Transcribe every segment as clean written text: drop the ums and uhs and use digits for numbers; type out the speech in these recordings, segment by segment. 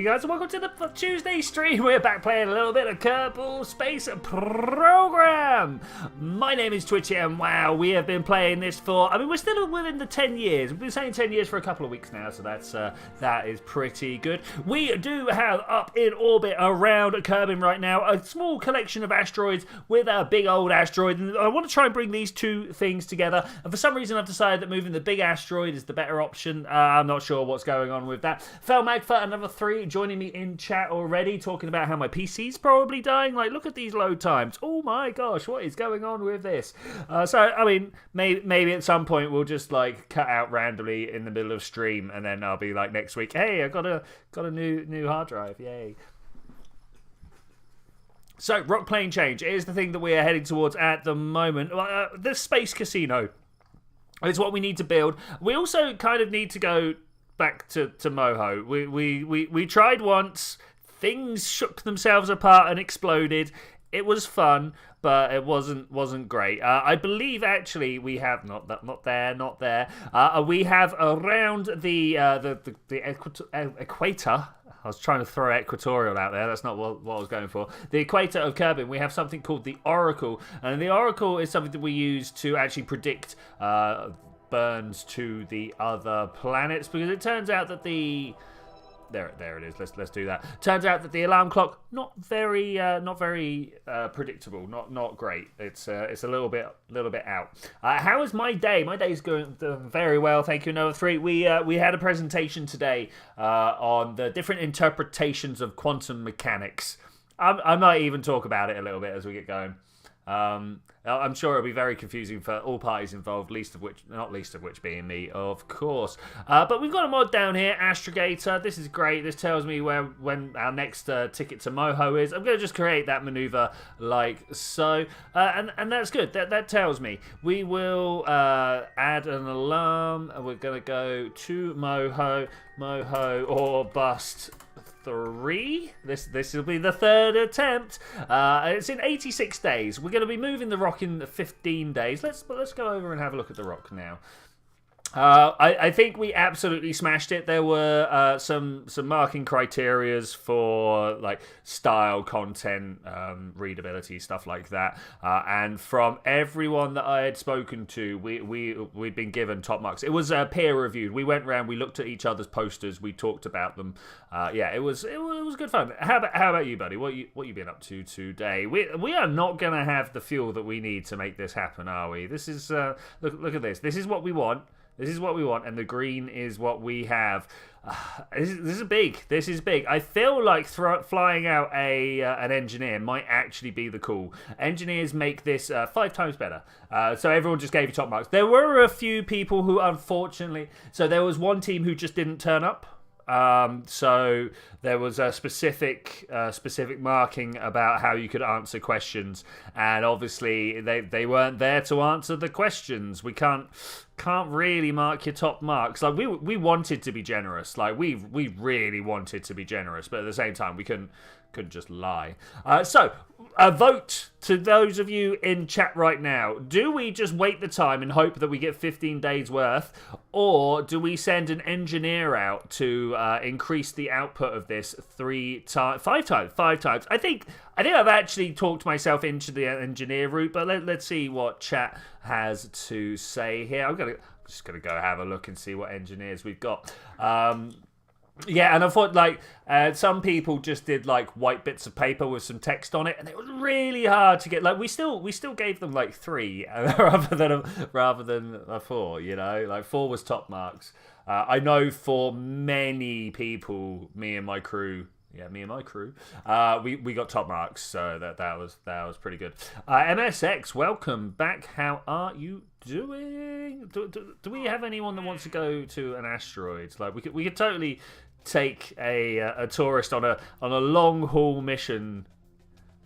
guys, and welcome to the Tuesday stream. We're back playing a little bit of Kerbal Space Program. My name is Twitchi, and wow, we have been playing this for, I mean, we're still within the 10 years. We've been saying 10 years for a couple of weeks now, so that is pretty good. We do have up in orbit around Kerbin right now a small collection of asteroids with a big old asteroid, and I want to try and bring these two things together, and for some reason I've decided that moving the big asteroid is the better option. I'm not sure what's going on with that. Felmagfa, another 3, joining me in chat already, talking about how my PC's probably dying. Like, look at these load times. Oh my gosh, what is going on with this? So, I mean, maybe at some point we'll just, like, cut out randomly in the middle of stream, and then I'll be like, next week, hey, I got a new hard drive, yay. So, rock plane change is the thing that we are heading towards at the moment. The Space Casino is what we need to build. We also kind of need to go back to Moho. We tried once. Things shook themselves apart and exploded. It was fun, but it wasn't great. I believe actually we have not there. We have around the equator. I was trying to throw equatorial out there. That's not what I was going for. The equator of Kerbin, we have something called the Oracle. And the Oracle is something that we use to actually predict burns to the other planets. Because it turns out that the... There it is. Let's do that. Turns out that the alarm clock not very predictable. Not great. It's a little bit out. How is my day? My day is going very well. Thank you, Noah 3. We had a presentation today on the different interpretations of quantum mechanics. I might even talk about it a little bit as we get going. I'm sure it'll be very confusing for all parties involved, not least of which being me, of course. But we've got a mod down here, Astrogator. This is great. This tells me when our next ticket to Moho is. I'm going to just create that maneuver like so. And that's good. That tells me. We will add an alarm. And we're going to go to Moho or bust 3. This will be the 3rd attempt. It's in 86 days. We're going to be moving the rock in 15 days. Let's go over and have a look at the rock now. I think we absolutely smashed it. There were some marking criterias for like style, content, readability, stuff like that. And from everyone that I had spoken to, we'd been given top marks. It was peer reviewed. We went around, we looked at each other's posters, we talked about them. Yeah, it was good fun. How about you, buddy? What you been up to today? We are not gonna have the fuel that we need to make this happen, are we? This is look at this. This is what we want. This is what we want, and the green is what we have. This is big. This is big. I feel like flying out an engineer might actually be the call. Engineers make this 5 times better. So everyone just gave you top marks. There were a few people who, unfortunately... So there was one team who just didn't turn up. So there was a specific marking about how you could answer questions, and obviously they weren't there to answer the questions. We can't really mark your top marks. Like we wanted to be generous, like we really wanted to be generous, but at the same time we couldn't just lie. So a vote to those of you in chat right now. Do we just wait the time and hope that we get 15 days worth, or do we send an engineer out to increase the output of this 5 times? I think I've actually talked myself into the engineer route, but let's see what chat has to say here. I'm just gonna go have a look and see what engineers we've got. Yeah, and I thought like some people just did like white bits of paper with some text on it, and it was really hard to get. Like we still gave them like 3 rather than a 4. You know, like 4 was top marks. I know for many people, me and my crew. Yeah, me and my crew. We got top marks, so that was pretty good. MSX, welcome back. How are you doing? Do we have anyone that wants to go to an asteroid? Like we could totally take a tourist on a long haul mission.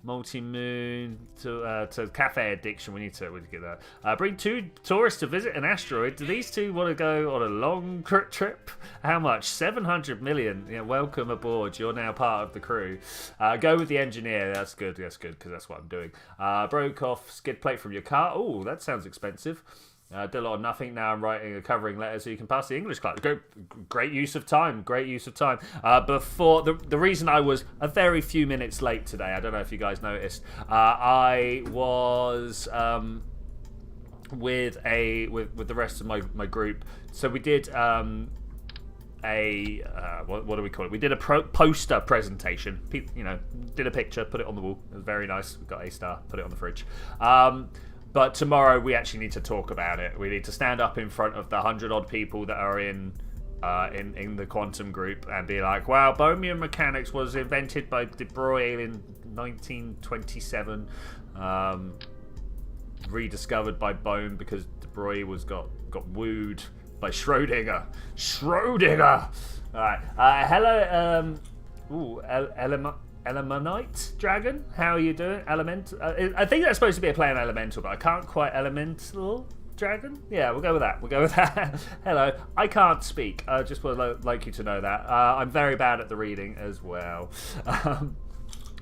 Multi-moon to cafe addiction. We need to get that. Bring 2 tourists to visit an asteroid. Do these 2 want to go on a long trip? How much? 700 million. Yeah, welcome aboard. You're now part of the crew. Go with the engineer. That's good, because that's what I'm doing. Broke off skid plate from your car. Oh, that sounds expensive. Did a lot of nothing. Now I'm writing a covering letter so you can pass the English class. Great use of time. Great use of time. Before the reason I was a very few minutes late today, I don't know if you guys noticed. I was with the rest of my group. So we did what do we call it? We did a poster presentation. Did a picture, put it on the wall. It was very nice. We got a star, put it on the fridge. But tomorrow we actually need to talk about it. We need to stand up in front of the 100-odd people that are in the quantum group and be like, wow, Bohmian mechanics was invented by De Broglie in 1927, rediscovered by Bohm because De Broglie got wooed by Schrödinger. All right. Hello, Elemenite Dragon, how are you doing? I think that's supposed to be a play on elemental, but I can't quite. Elemental Dragon? Yeah, we'll go with that. Hello. I can't speak. I just would like you to know that. I'm very bad at the reading as well.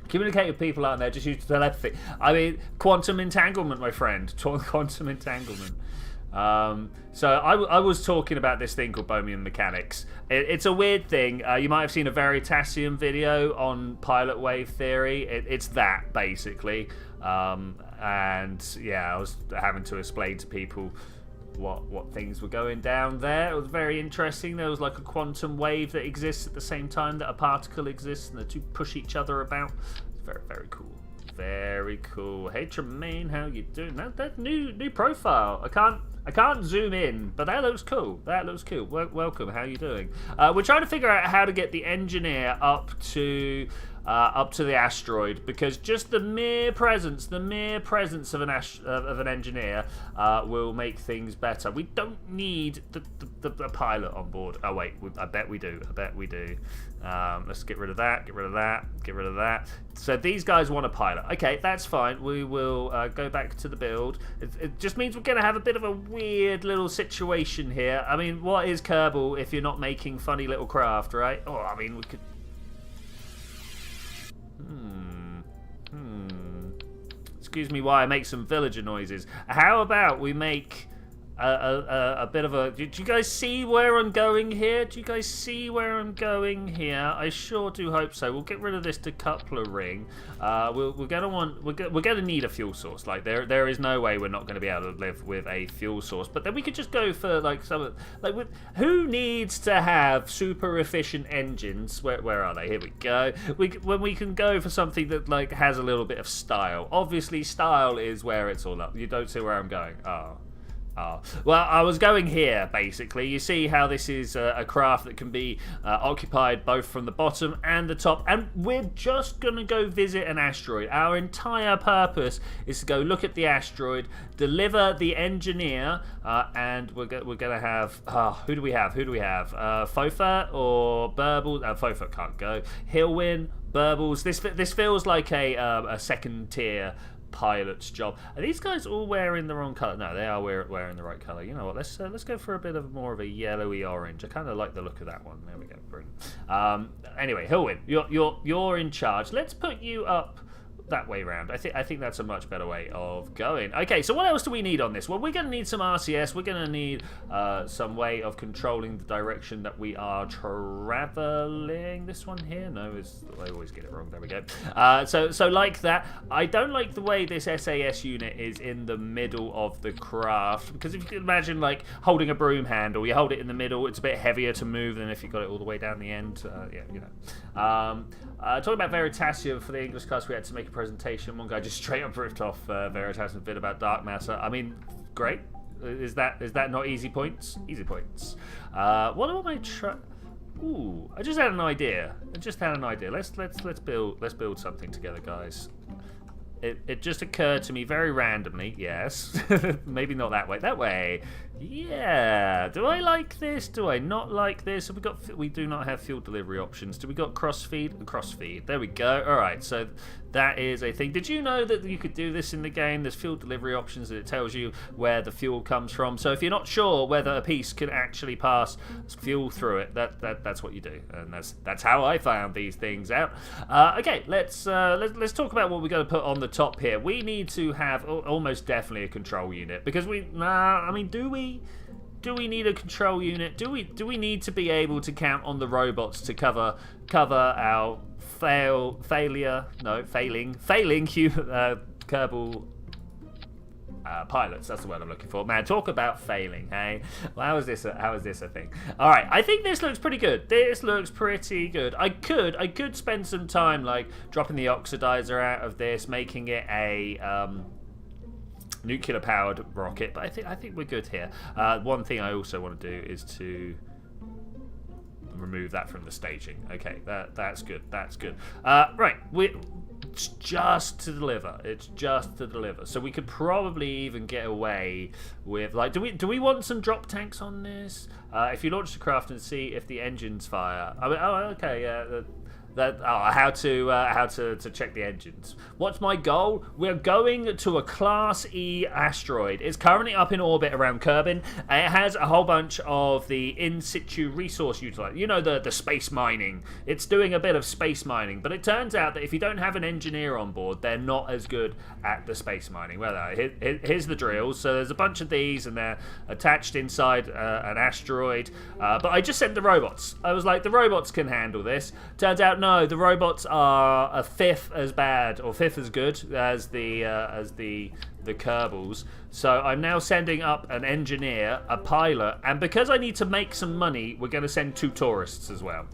Communicate with people out there, just use telepathy. I mean, quantum entanglement, my friend. Quantum entanglement. So I was talking about this thing called Bohmian mechanics. It's a weird thing. You might have seen a Veritasium video on pilot wave theory. It's that, basically. And yeah, I was having to explain to people what things were going down there. It was very interesting. There was like a quantum wave that exists at the same time that a particle exists, and the two push each other about. It's very, very cool. Very cool. Hey Tremaine, how you doing? That new profile. I can't zoom in, but that looks cool. Welcome. How you doing? We're trying to figure out how to get the engineer up to the asteroid, because just the mere presence of an engineer will make things better. We don't need the pilot on board. Oh wait, I bet we do. Let's get rid of that. So these guys want a pilot. Okay, that's fine. We will go back to the build. It just means we're going to have a bit of a weird little situation here. I mean, what is Kerbal if you're not making funny little craft, right? Oh, I mean, we could... Excuse me while I make some villager noises. How about we make a bit of a... Do you guys see where I'm going here? I sure do hope so. We'll get rid of this decoupler ring. We're gonna need a fuel source. Like there is no way we're not going to be able to live with a fuel source. But then we could just go for like who needs to have super efficient engines? Where are they? Here we go. When we can go for something that like has a little bit of style. Obviously, style is where it's all up. You don't see where I'm going. Well, I was going here, basically. You see how this is a craft that can be occupied both from the bottom and the top. And we're just going to go visit an asteroid. Our entire purpose is to go look at the asteroid, deliver the engineer, and we're going to have... who do we have? Fofa or Burbles? Fofa can't go. Hillwin, Burbles. This feels like a second tier pilot's job. Are these guys all wearing the wrong colour? No, they are wearing the right colour. You know what? Let's go for a bit of more of a yellowy orange. I kind of like the look of that one. There we go. Brilliant. Anyway, Hilwin, you're in charge. Let's put you up that way round. I think that's a much better way of going. Okay, so what else do we need on this? Well, we're going to need some RCS. We're going to need some way of controlling the direction that we are traveling. This one here? No, I always get it wrong. There we go. So like that. I don't like the way this SAS unit is in the middle of the craft, because if you can imagine like holding a broom handle, you hold it in the middle, it's a bit heavier to move than if you got it all the way down the end. Yeah, you know. Talking about Veritasium, for the English class we had to make a presentation. One guy just straight up ripped off Veritasium bit about dark matter. I mean, great. Is that not easy points? Easy points. What am I trying? Ooh, I just had an idea. Let's build something together, guys. It just occurred to me very randomly. Yes, maybe not that way. That way. Yeah. Do I like this? Do I not like this? Have we got? We do not have fuel delivery options. Do we got crossfeed? Crossfeed. There we go. All right. So that is a thing. Did you know that you could do this in the game? There's fuel delivery options that it tells you where the fuel comes from. So if you're not sure whether a piece can actually pass fuel through it, that's what you do, and that's how I found these things out. Okay. Let's talk about what we're going to put on the top here. We need to have almost definitely a control unit because I mean, do we? Do we need a control unit? Do we need to be able to count on the robots to cover our failing Kerbal pilots? That's the word I'm looking for. Man, talk about failing, hey? Well, how is this a thing? All right, I think this looks pretty good. This looks pretty good. I could spend some time like dropping the oxidizer out of this, making it a nuclear powered rocket, but I think we're good here. One thing I also want to do is to remove that from the staging. Okay, that's good. Right, it's just to deliver. So we could probably even get away with like, do we want some drop tanks on this? If you launch the craft and see if the engines fire. I mean, okay, yeah. How to check the engines. What's my goal? We're going to a Class E asteroid. It's currently up in orbit around Kerbin, and it has a whole bunch of the in-situ resource utilization. You know, the space mining. It's doing a bit of space mining, but it turns out that if you don't have an engineer on board, they're not as good at the space mining. Well, here's the drills. So there's a bunch of these, and they're attached inside an asteroid. But I just sent the robots. I was like, the robots can handle this. Turns out, no, the robots are a fifth as bad or fifth as good as the Kerbals. So I'm now sending up an engineer, a pilot, and because I need to make some money, we're going to send 2 tourists as well.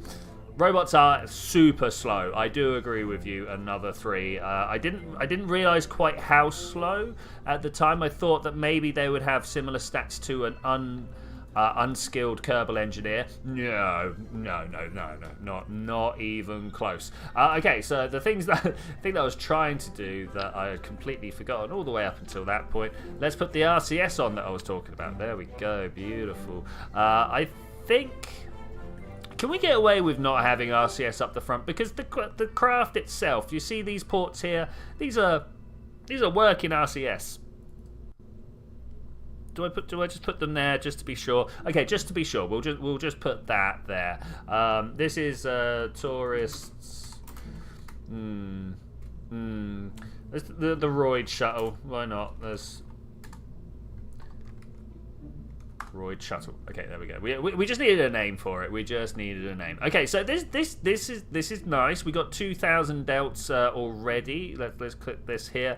Robots are super slow. I do agree with you. Another 3. I didn't realize quite how slow at the time. I thought that maybe they would have similar stats to an unskilled Kerbal engineer. No, not even close. Okay, so the thing that I was trying to do that I had completely forgotten all the way up until that point. Let's put the RCS on that I was talking about. There we go, beautiful. I think. Can we get away with not having RCS up the front because the craft itself? You see these ports here? These are working RCS. Do I just put them there just to be sure? Okay, just to be sure, we'll just put that there. This is tourists. The Roid shuttle. Why not? There's Roid shuttle. Okay, there we go. We just needed a name for it. We just needed a name. Okay, so this is nice. We got 2,000 delts already. Let's click this here.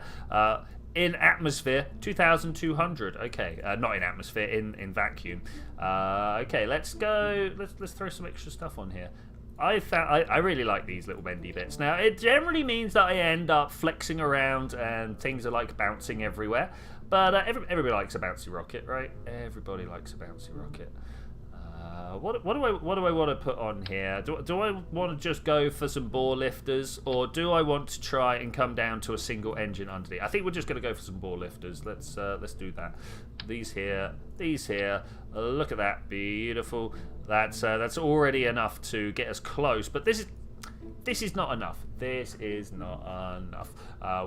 In atmosphere, 2,200. Okay, not in atmosphere, in vacuum. Okay, let's go. Let's throw some extra stuff on here. I really like these little bendy bits. Now, it generally means that I end up flexing around and things are like bouncing everywhere. But everybody likes a bouncy rocket, right? Everybody likes a bouncy rocket. What do I want to put on here? Do I want to just go for some bore lifters, or do I want to try and come down to a single engine underneath? I think we're just going to go for some bore lifters. Let's do that. These here. Look at that, beautiful. That's already enough to get us close, but this is not enough. This is not enough.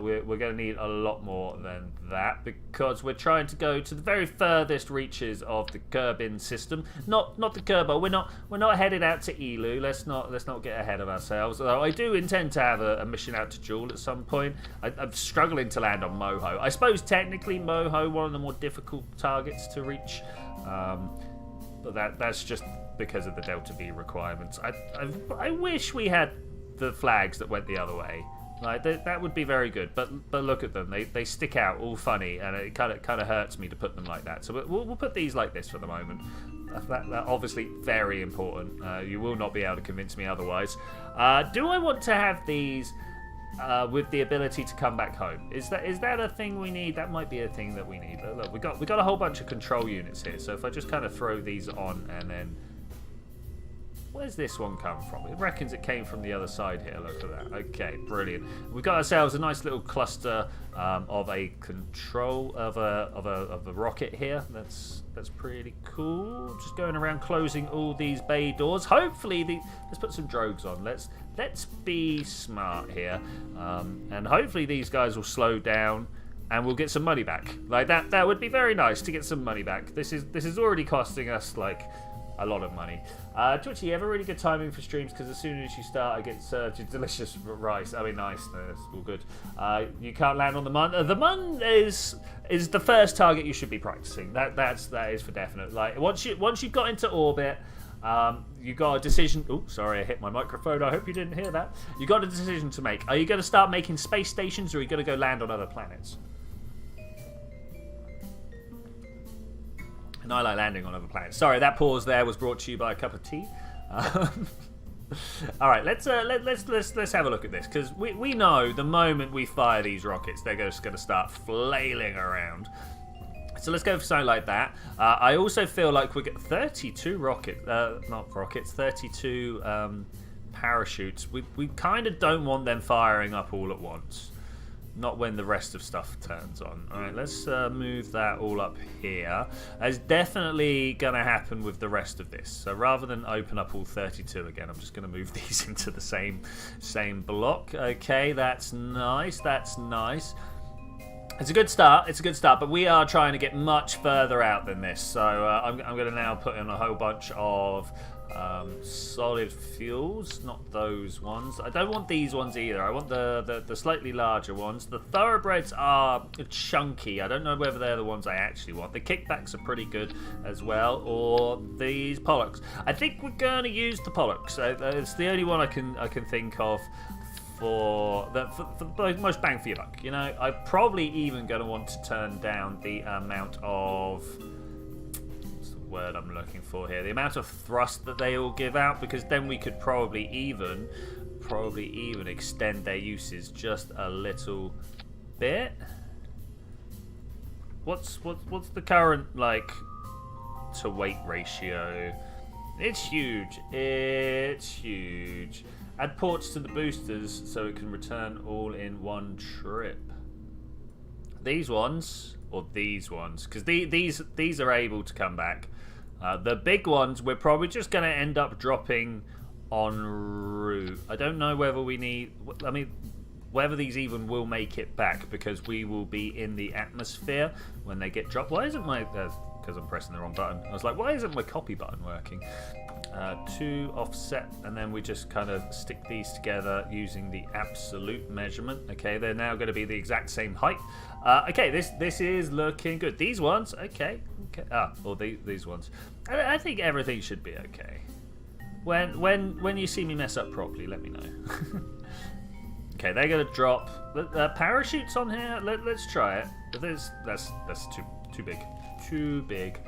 We're going to need a lot more than that because we're trying to go to the very furthest reaches of the Kerbin system. Not the Kerbal. We're not headed out to Elu. Let's not get ahead of ourselves. Although I do intend to have a mission out to Joule at some point. I'm struggling to land on Moho. I suppose technically Moho, one of the more difficult targets to reach. But that's just because of the Delta V requirements. I wish we had the flags that went the other way. Like that would be very good, but look at them. They stick out all funny, and it kind of hurts me to put them like that. So we'll put these like this for the moment. That obviously very important. You will not be able to convince me otherwise. Do I want to have these with the ability to come back home? Is that a thing we need? That might be a thing that we need. Look, we got a whole bunch of control units here. So if I just kind of throw these on and then Where's this one come from? It reckons it came from the other side here. Look at that. Okay, brilliant. We've got ourselves a nice little cluster of a control of a rocket here. That's pretty cool. Just going around closing all these bay doors. Hopefully, let's put some drogues on. Let's be smart here, and hopefully these guys will slow down. And we'll get some money back. Like that would be very nice to get some money back. This is already costing us like a lot of money. Twitchi, you have a really good timing for streams because as soon as you start, I get served your delicious rice. I mean, nice. That's all good. You can't land on the mun. The mun is the first target you should be practicing. That is for definite. Like once you've got into orbit. You got a decision. Oh, sorry, I hit my microphone. I hope you didn't hear that. You got a decision to make. Are you going to start making space stations, or are you going to go land on other planets? And I like landing on other planets. Sorry, that pause there was brought to you by a cup of tea. All right, let's have a look at this because we know the moment we fire these rockets, they're just going to start flailing around. So let's go for something like that. I also feel like we get 32 32 parachutes. We kind of don't want them firing up all at once. Not when the rest of stuff turns on. All right, let's move that all up here. That's definitely going to happen with the rest of this. So rather than open up all 32 again, I'm just going to move these into the same block. Okay, that's nice. That's nice. It's a good start. It's a good start, but we are trying to get much further out than this. So I'm going to now put in a whole bunch of solid fuels, not those ones. I don't want these ones either. I want the slightly larger ones. The thoroughbreds are chunky. I don't know whether they're the ones I actually want. The kickbacks are pretty good as well, or these pollocks. I think we're going to use the pollocks. It's the only one I can think of for the most bang for your buck. You know, I'm probably even going to want to turn down the amount of word I'm looking for here, the amount of thrust that they all give out, because then we could probably even extend their uses just a little bit. What's the current like to weight ratio? It's huge. It's huge. Add ports to the boosters so it can return all in one trip. These ones or these ones, because these are able to come back. The big ones we're probably just going to end up dropping en route. I don't know whether we need... I mean, whether these even will make it back, because we will be in the atmosphere when they get dropped. Why isn't my... because I'm pressing the wrong button. I was like, why isn't my copy button working? To offset, and then we just kind of stick these together using the absolute measurement. Okay, they're now going to be the exact same height. Okay, this is looking good. These ones, okay. Or these ones. I think everything should be okay. When you see me mess up properly, let me know. Okay, they're going to drop parachutes on here. Let's try it. That's too big. Too big.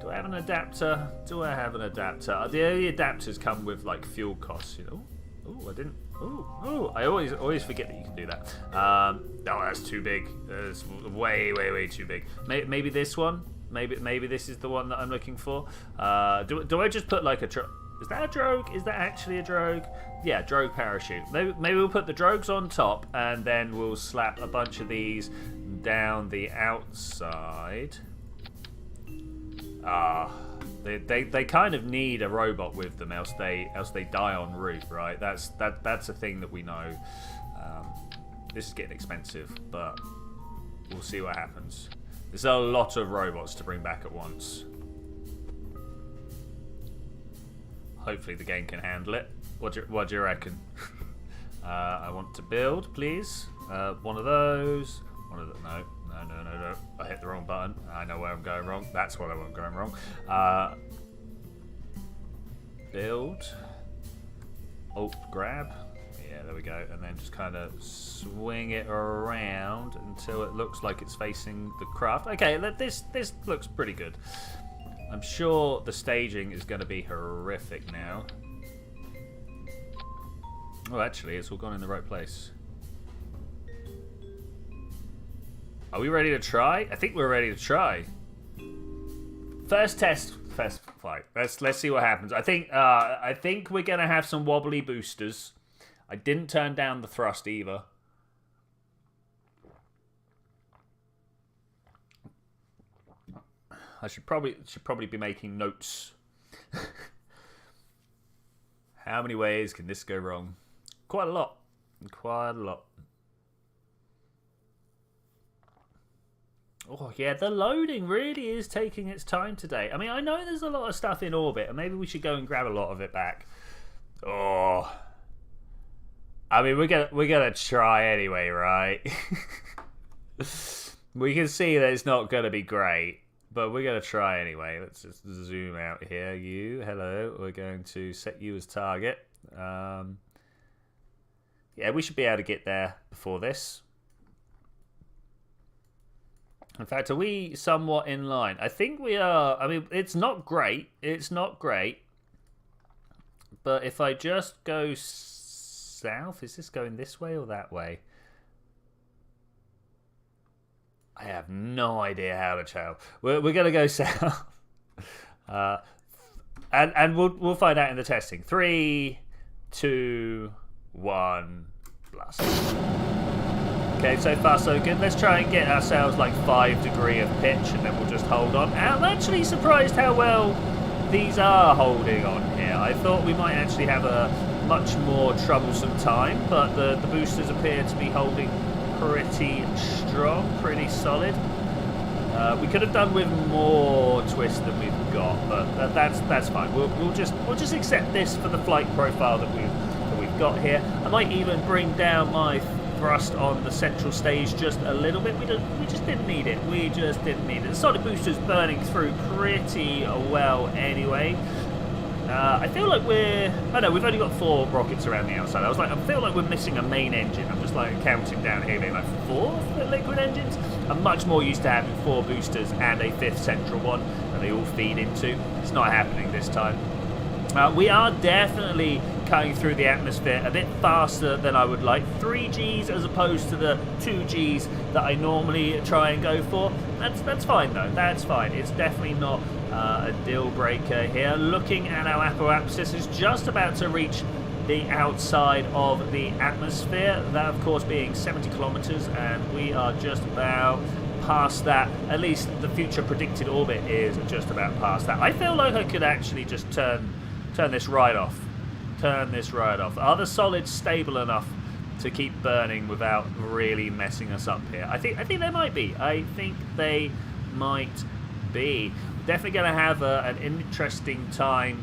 Do I have an adapter? Do I have an adapter? The only adapters come with like fuel costs, you know. Oh, I didn't. Oh, I always forget that you can do that. Oh, that's too big. That's way too big. Maybe this one. Maybe this is the one that I'm looking for. Do I just put like a is that a drogue? Is that actually a drogue? Yeah, drogue parachute. Maybe we'll put the drogues on top and then we'll slap a bunch of these down the outside. They kind of need a robot with them, else they die en route, right? That's a thing that we know. This is getting expensive, but we'll see what happens. There's a lot of robots to bring back at once. Hopefully the game can handle it. What do you reckon? I want to build, please. One of those. One of the no. I hit the wrong button. I know where I'm going wrong. That's where I'm going wrong. Build. Alt grab. Yeah, there we go. And then just kind of swing it around until it looks like it's facing the craft. Okay, this looks pretty good. I'm sure the staging is going to be horrific now. Oh, actually, it's all gone in the right place. Are we ready to try? I think we're ready to try. First test Fine. Let's see what happens. I think we're gonna have some wobbly boosters. I didn't turn down the thrust either. I should probably be making notes. How many ways can this go wrong? Quite a lot. Quite a lot. Oh, yeah, the loading really is taking its time today. I mean, I know there's a lot of stuff in orbit, and maybe we should go and grab a lot of it back. Oh. I mean, we're gonna try anyway, right? We can see that it's not gonna be great, but we're gonna try anyway. Let's just zoom out here. You, hello. We're going to set you as target. Yeah, we should be able to get there before this. In fact, are we somewhat in line? I think we are. I mean, it's not great. It's not great. But if I just go south, is this going this way or that way? I have no idea how to tell. We're going to go south. And we'll find out in the testing. 3, 2, 1, blast. Okay, so far so good. Let's try and get ourselves like 5 degrees of pitch, and then we'll just hold on. And I'm actually surprised how well these are holding on here. I thought we might actually have a much more troublesome time, but the boosters appear to be holding pretty strong, pretty solid. We could have done with more twist than we've got, but that's fine. We'll just accept this for the flight profile that we've got here. I might even bring down my thrust on the central stage just a little bit. We just didn't need it. We just didn't need it. The solid booster's burning through pretty well anyway. I feel like I know we've only got 4 rockets around the outside. I feel like we're missing a main engine. I'm just like counting down here, maybe like 4 liquid engines. I'm much more used to having 4 boosters and a 5th central one that they all feed into. It's not happening this time. We are definitely cutting through the atmosphere a bit faster than I would like. 3 Gs as opposed to the 2 Gs that I normally try and go for. That's fine though. That's fine. It's definitely not a deal breaker here. Looking at our apoapsis, is just about to reach the outside of the atmosphere. That of course being 70 kilometers, and we are just about past that. At least the future predicted orbit is just about past that. I feel like I could actually just turn this right off. Turn this right off. Are the solids stable enough to keep burning without really messing us up here? I think they might be. I think they might be. We're definitely going to have an interesting time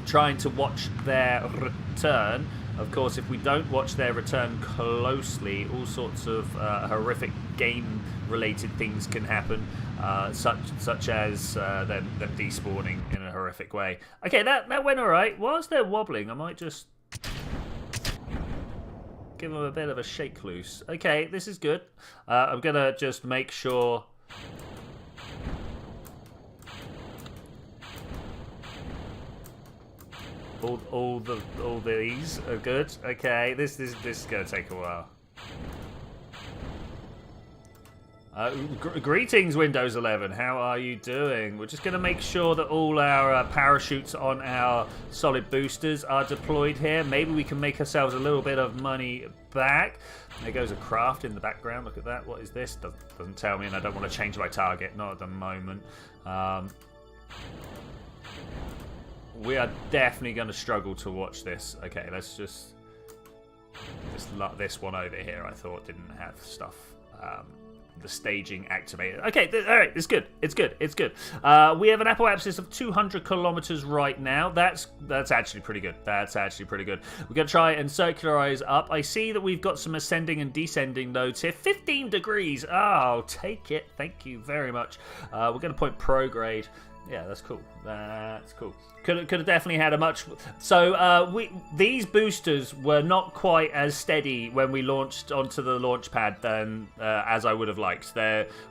trying to watch their return. Of course, if we don't watch their return closely, all sorts of horrific game-related things can happen, such as them despawning in a horrific way. Okay, that went all right. Whilst they're wobbling, I might just give them a bit of a shake loose. Okay, this is good. I'm going to just make sure... All these are good. Okay, this is going to take a while. Greetings, Windows 11. How are you doing? We're just going to make sure that all our parachutes on our solid boosters are deployed here. Maybe we can make ourselves a little bit of money back. There goes a craft in the background. Look at that. What is this? Doesn't tell me, and I don't want to change my target. Not at the moment. We are definitely going to struggle to watch this. Okay, let's just let this one over here. I thought didn't have stuff. The staging activated. Okay, all right, it's good. It's good. It's good. We have an apoapsis of 200 kilometers right now. That's actually pretty good. That's actually pretty good. We're going to try and circularize up. I see that we've got some ascending and descending nodes here. 15 degrees. Oh, I'll take it. Thank you very much. We're going to point prograde. Yeah, that's cool. That's cool. Could have definitely had a much... So these boosters were not quite as steady when we launched onto the launch pad than as I would have liked.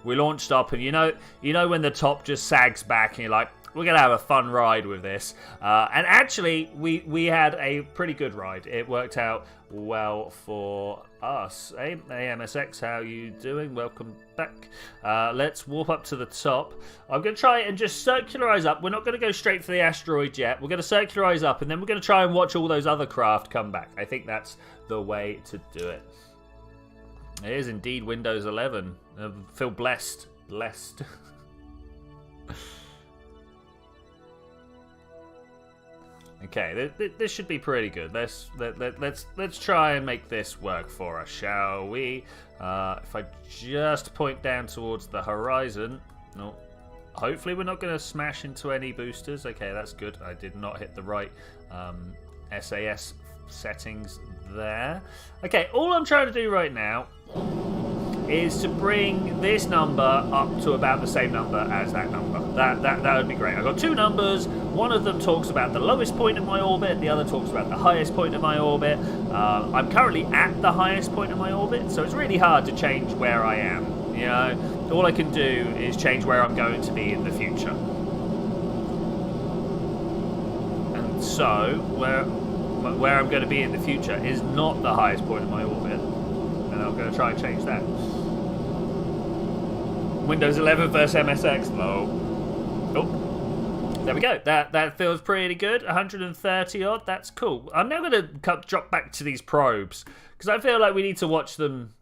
We launched up, and you know when the top just sags back, and you're like, we're gonna have a fun ride with this. And actually, we had a pretty good ride. It worked out well for us. Hey, AMSX, how you doing? Welcome back. Let's warp up to the top. I'm gonna try and just circularize up. We're not gonna go straight for the asteroid yet. We're gonna circularize up, and then we're gonna try and watch all those other craft come back. I think that's the way to do it. It is indeed Windows 11. I feel blessed. Okay, this should be pretty good. Let's try and make this work for us, shall we? If I just point down towards the horizon, no. Hopefully we're not going to smash into any boosters. Okay, that's good. I did not hit the right SAS settings there. Okay, all I'm trying to do right now is to bring this number up to about the same number as that number. That would be great. I've got two numbers. One of them talks about the lowest point of my orbit. The other talks about the highest point of my orbit. I'm currently at the highest point of my orbit, so it's really hard to change where I am. You know, all I can do is change where I'm going to be in the future. And so, where I'm going to be in the future is not the highest point of my orbit. And I'm going to try and change that. Windows 11 versus MSX. Oh, there we go. That feels pretty good. 130 odd. That's cool. I'm now going to drop back to these probes because I feel like we need to watch them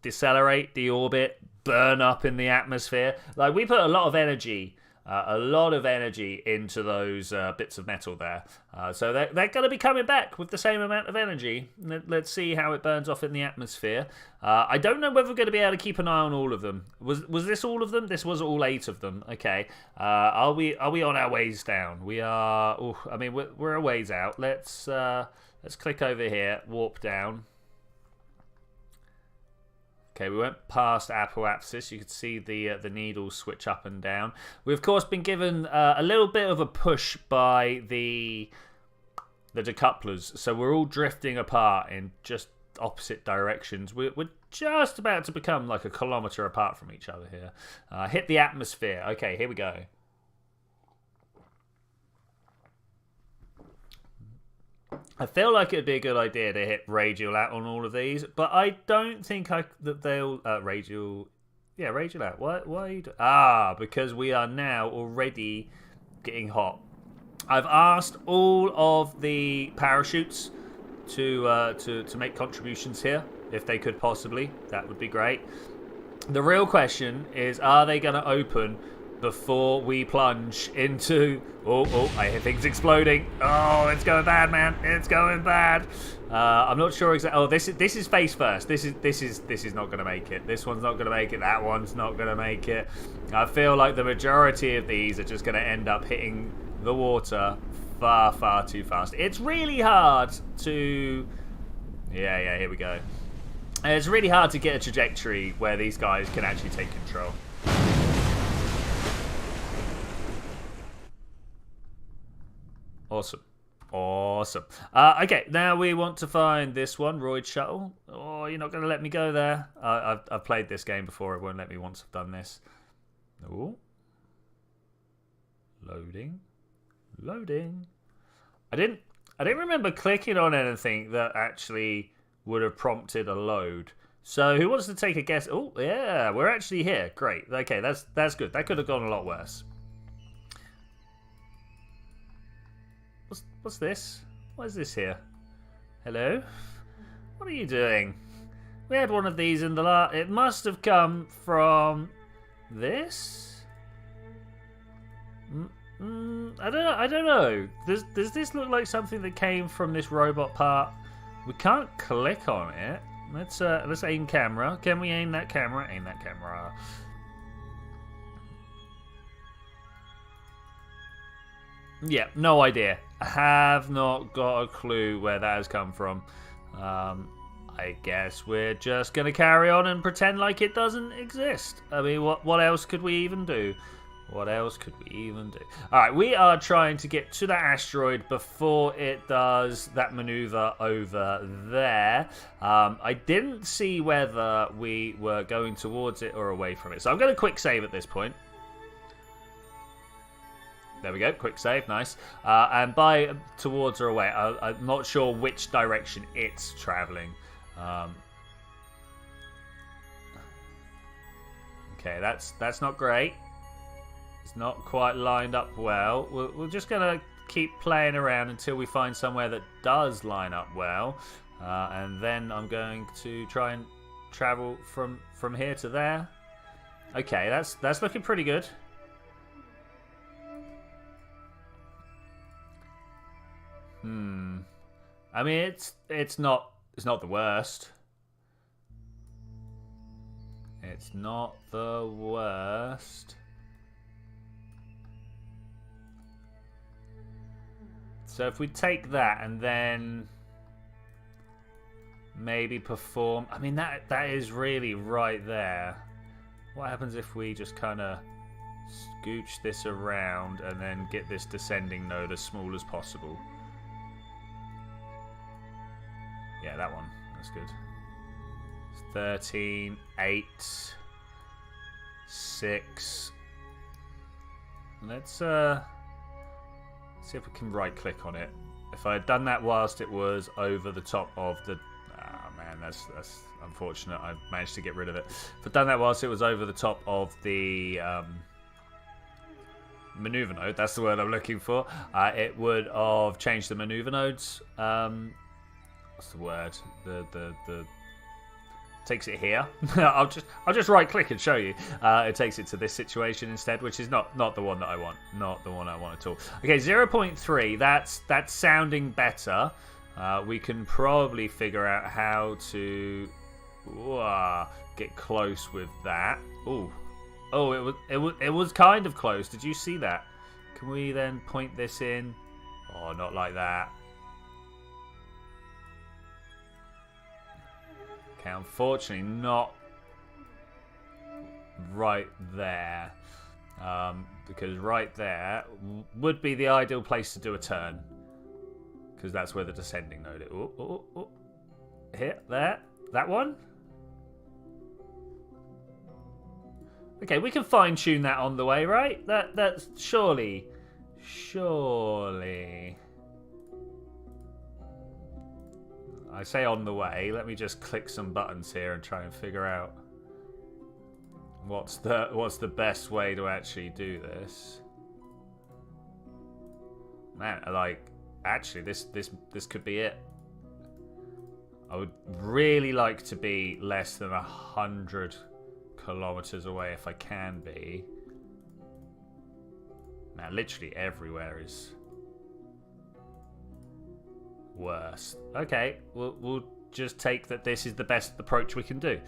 decelerate, deorbit, burn up in the atmosphere. Like, we put a lot of energy into those bits of metal there. So they're going to be coming back with the same amount of energy. Let's see how it burns off in the atmosphere. I don't know whether we're going to be able to keep an eye on all of them. Was this all of them? This was all 8 of them. Okay. Are we on our ways down? We are. Oh, I mean, we're a ways out. Let's click over here. Warp down. Okay, we went past apoapsis. You can see the needles switch up and down. We've, of course, been given a little bit of a push by the decouplers. So we're all drifting apart in just opposite directions. We're just about to become like a kilometre apart from each other here. Hit the atmosphere. Okay, here we go. I feel like it'd be a good idea to hit radial out on all of these, but I don't think that they'll radial. Yeah, radial out. Why are you? Because we are now already getting hot. I've asked all of the parachutes to make contributions here, if they could possibly. That would be great. The real question is, are they going to open before we plunge into... Oh, I hear things exploding. Oh, it's going bad, man. It's going bad. I'm not sure exactly... Oh, this is face first. This is not going to make it. This one's not going to make it. That one's not going to make it. I feel like the majority of these are just going to end up hitting the water far, far too fast. It's really hard to... Yeah, here we go. It's really hard to get a trajectory where these guys can actually take control. Awesome. Okay, now we want to find this one, Royd Shuttle. Oh, you're not going to let me go there. I've played this game before. It won't let me once I've done this. Oh. Loading. I didn't remember clicking on anything that actually would have prompted a load. So who wants to take a guess? Oh, yeah, we're actually here. Great. Okay, that's good. That could have gone a lot worse. What's this? What is this here? Hello? What are you doing? We had one of these in the last... It must have come from this? I don't know. Does this look like something that came from this robot part? We can't click on it. Let's aim camera. Can we aim that camera? Aim that camera. Yeah, no idea. I have not got a clue where that has come from. I guess we're just going to carry on and pretend like it doesn't exist. I mean, what else could we even do? What else could we even do? Alright, we are trying to get to that asteroid before it does that maneuver over there. I didn't see whether we were going towards it or away from it. So I'm going to quick save at this point. There we go. Quick save. Nice. And by towards or away, I'm not sure which direction it's traveling. Okay, that's not great. It's not quite lined up well. We're just going to keep playing around until we find somewhere that does line up well. And then I'm going to try and travel from here to there. Okay, that's looking pretty good. I mean, it's not the worst. It's not the worst. So if we take that and then maybe perform... I mean, that is really right there. What happens if we just kind of scooch this around and then get this descending node as small as possible? Yeah, that one. That's good. 13, 8, 6. Let's see if we can right click on it. If I had done that whilst it was over the top of the... Oh man, that's unfortunate. I managed to get rid of it. If I'd done that whilst it was over the top of the maneuver node, that's the word I'm looking for, it would have changed the maneuver nodes. What's the word? The takes it here. I'll just right click and show you. It takes it to this situation instead, which is not the one that I want. Not the one I want at all. Okay, 0.3. That's sounding better. We can probably figure out how to get close with that. Oh, it was kind of close. Did you see that? Can we then point this in? Oh, not like that. Okay, unfortunately not right there, because right there would be the ideal place to do a turn, because that's where the descending node is. Here, there, that one. Okay, we can fine tune that on the way, right? That's surely. I say on the way. Let me just click some buttons here and try and figure out what's the best way to actually do this. Man, like, actually, this could be it. I would really like to be less than 100 kilometers away if I can be. Man, literally everywhere is worse. Okay, we'll just take that this is the best approach we can do.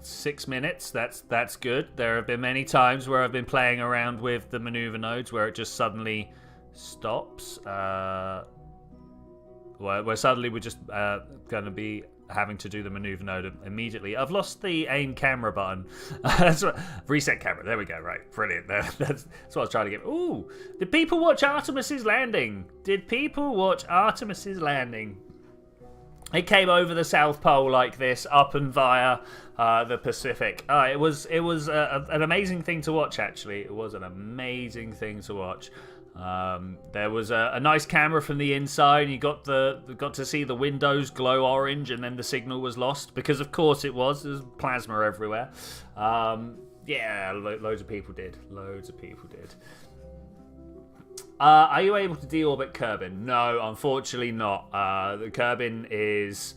6 minutes, that's good. There have been many times where I've been playing around with the maneuver nodes where it just suddenly stops. Where suddenly we're just going to be having to do the maneuver node immediately. I've lost the aim camera button. That's what, reset camera. There we go. Right, brilliant. That's what I was trying to get. Ooh, did people watch Artemis's landing? Did people watch Artemis's landing? It came over the South Pole like this, up and via the Pacific. It was an amazing thing to watch. Actually, it was an amazing thing to watch. There was a nice camera from the inside. You got to see the windows glow orange, and then the signal was lost because, of course, there's plasma everywhere. Yeah, loads of people did. Are you able to deorbit Kerbin? No, unfortunately not. The Kerbin is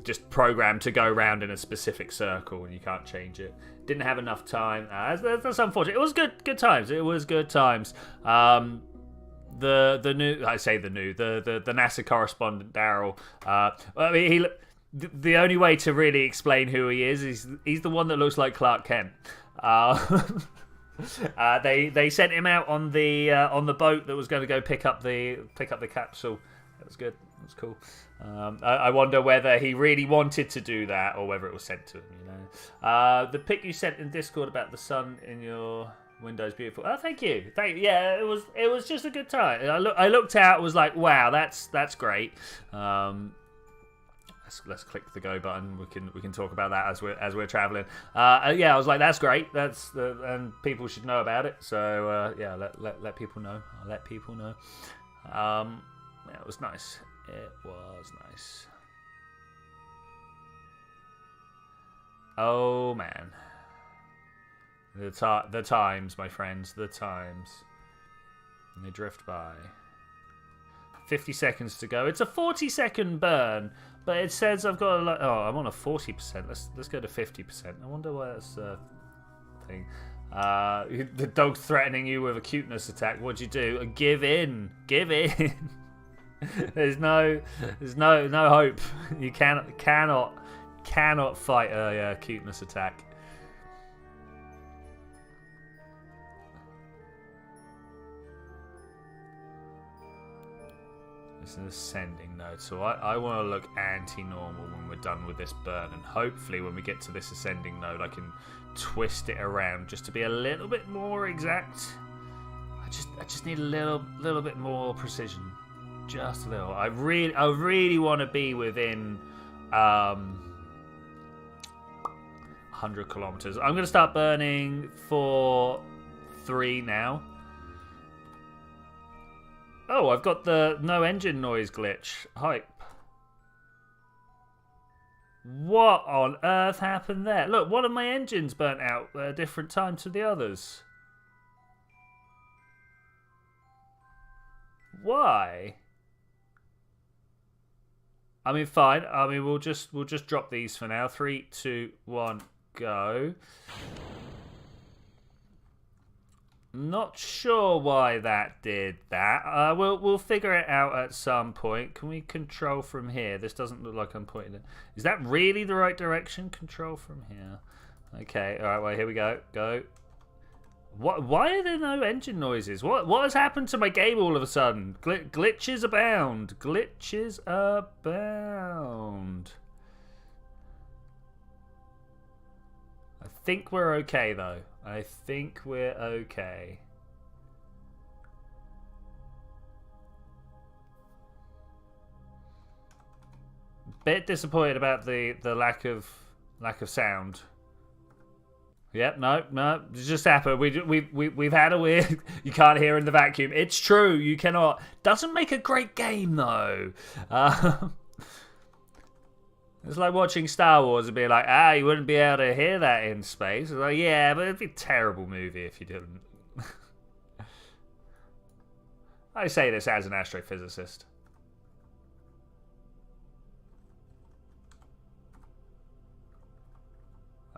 just programmed to go around in a specific circle, and you can't change it. Didn't have enough time. That's unfortunate. It was good times. The NASA correspondent Daryl. I mean, the only way to really explain who he is he's the one that looks like Clark Kent. They sent him out on the boat that was going to go pick up the capsule. That was good. That was cool. I wonder whether he really wanted to do that or whether it was sent to him. The pic you sent in Discord about the sun in your window is beautiful. Oh, thank you. Yeah, it was just a good time. I looked out. Was like, wow, that's great. let's click the go button. We can talk about that as we're traveling. Yeah, I was like, that's great. And people should know about it. So yeah, let people know. I'll let people know. Yeah, it was nice. It was nice. Oh man, the times, my friends, the times. And they drift by. 50 seconds to go. It's a 40-second burn, but it says I've got a oh, I'm on a 40%. Let's go to 50%. I wonder why that's a thing. The dog's threatening you with a cuteness attack. What'd you do? Give in. Give in. There's no hope. You cannot fight a cuteness attack. It's an ascending node, so I want to look anti-normal when we're done with this burn, and hopefully when we get to this ascending node I can twist it around just to be a little bit more exact. I just need a little bit more precision, just a little. I really want to be within 100 kilometers. I'm going to start burning for 3 now. Oh, I've got the no engine noise glitch. Hype. What on earth happened there? Look, one of my engines burnt out at a different time to the others. Why? I mean, fine. I mean, we'll just drop these for now. 3, 2, 1, go. Not sure why that did that. We'll figure it out at some point. Can we control from here? This doesn't look like I'm pointing it. Is that really the right direction? Control from here. Okay. All right. Well, here we go. Go. What? Why are there no engine noises? What has happened to my game all of a sudden? Glitches abound. Glitches abound. I think we're okay though. I think we're okay. Bit disappointed about the lack of sound. Yep, no, it just happened. We've had a weird. You can't hear in the vacuum. It's true, you cannot. Doesn't make a great game though. It's like watching Star Wars and being like, you wouldn't be able to hear that in space. It's like, yeah, but it'd be a terrible movie if you didn't. I say this as an astrophysicist.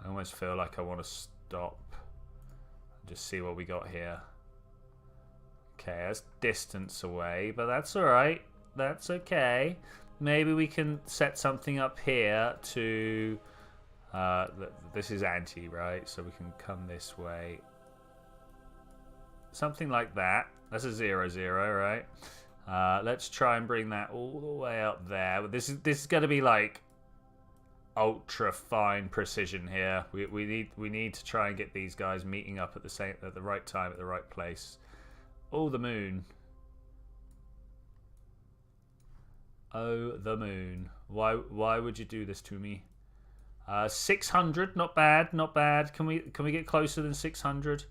I almost feel like I want to stop and just see what we got here. Okay, that's distance away, but that's alright. That's okay. Maybe we can set something up here to... this is anti, right? So we can come this way. Something like that. That's a 0, 0, right? Let's try and bring that all the way up there. But this is going to be like ultra fine precision here. We need to try and get these guys meeting up at the right time at the right place. Oh, the moon. Oh, the moon. Why would you do this to me? 600, not bad, not bad. Can we get closer than 600?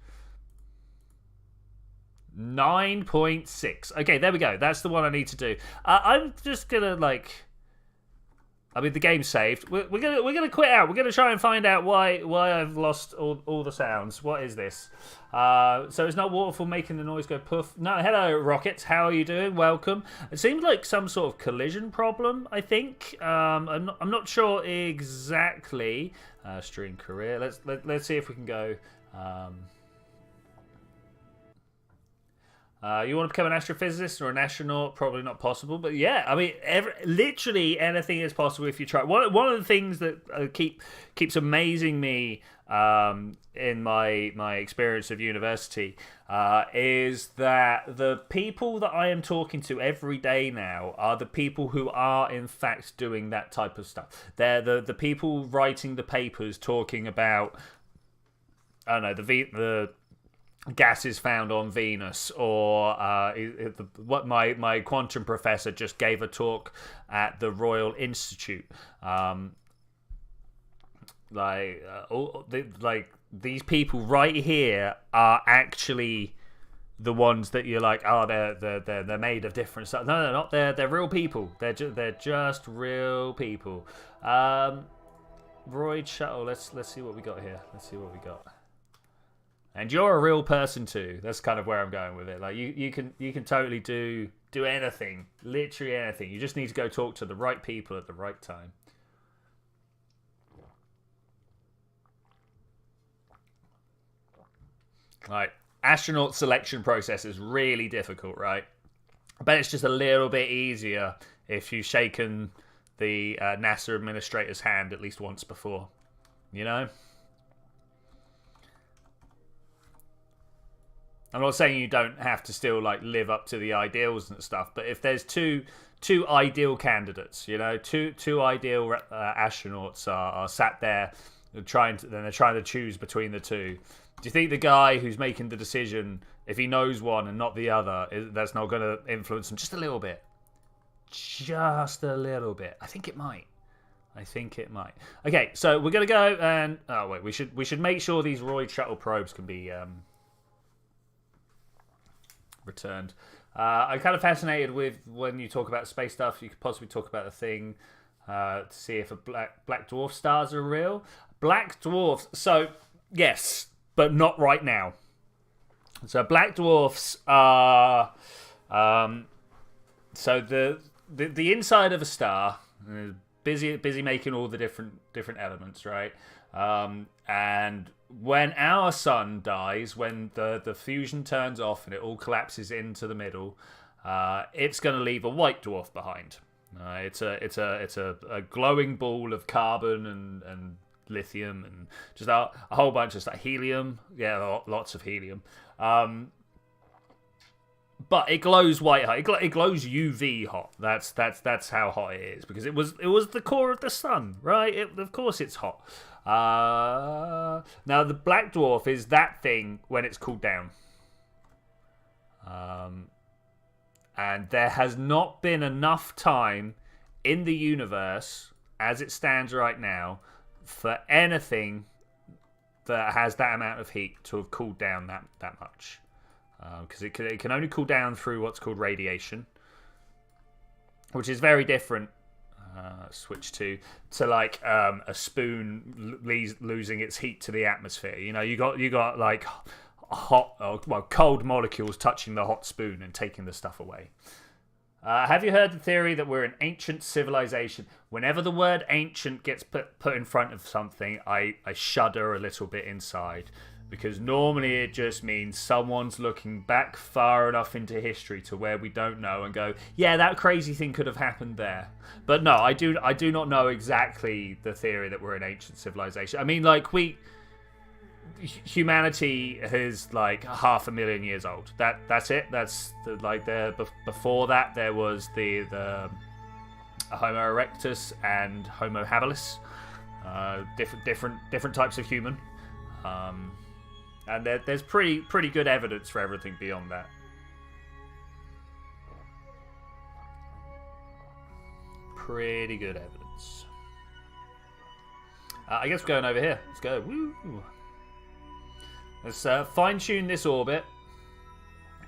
9.6. Okay, there we go. That's the one I need to do. I'm just gonna I mean, the game's saved. We're gonna quit out. We're gonna try and find out why I've lost all the sounds. What is this? So it's not waterfall making the noise go poof. No, hello Rockets. How are you doing? Welcome. It seems like some sort of collision problem. I think. I'm not sure exactly. Stream career. Let's see if we can go. You want to become an astrophysicist or an astronaut? Probably not possible, but yeah, I mean, literally anything is possible if you try. One of the things that keeps amazing me in my experience of university is that the people that I am talking to every day now are the people who are in fact doing that type of stuff. They're the people writing the papers talking about, I don't know, gases found on Venus, or what my quantum professor just gave a talk at the Royal Institute. These people right here are actually the ones that you're like, oh, they're made of different stuff. No, they're not. They're real people. They're just real people. Royd Shuttle. Let's see what we got here. Let's see what we got. And you're a real person too. That's kind of where I'm going with it. Like you can totally do anything, literally anything. You just need to go talk to the right people at the right time. Right, astronaut selection process is really difficult, right? I bet it's just a little bit easier if you've shaken the NASA administrator's hand at least once before, you know? I'm not saying you don't have to still like live up to the ideals and stuff, but if there's two ideal candidates, you know, two ideal astronauts are sat there trying to choose between the two. Do you think the guy who's making the decision, if he knows one and not the other, that's not going to influence him just a little bit? Just a little bit. I think it might. Okay, so we're going to go and... Oh, wait. We should make sure these Royd shuttle probes can be returned. I'm kind of fascinated with when you talk about space stuff, you could possibly talk about the thing to see if a black dwarf stars are real. Black dwarfs... So, yes... But not right now. So black dwarfs are so the inside of a star busy making all the different elements, right? And when our sun dies, when the fusion turns off and it all collapses into the middle, it's going to leave a white dwarf behind. It's a glowing ball of carbon and lithium and just a whole bunch of stuff. Helium, yeah, lots of helium. But it glows white hot. It glows UV hot. That's how hot it is, because it was the core of the sun, right? Of course it's hot. Now the black dwarf is that thing when it's cooled down. And there has not been enough time in the universe as it stands right now for anything that has that amount of heat to have cooled down that much, because it can only cool down through what's called radiation, which is very different. Switch to like a spoon losing its heat to the atmosphere. You know, you got like cold molecules touching the hot spoon and taking the stuff away. Have you heard the theory that we're an ancient civilization? Whenever the word ancient gets put in front of something, I shudder a little bit inside, because normally it just means someone's looking back far enough into history to where we don't know and go, yeah, that crazy thing could have happened there. But no, I do not know exactly the theory that we're an ancient civilization. I mean, like, humanity is like 500,000 years old. That's it. That's before that there was the Homo erectus and Homo habilis, different types of human, and there's pretty good evidence for everything beyond that. Pretty good evidence. I guess we're going over here. Let's go. Woo! Let's fine-tune this orbit.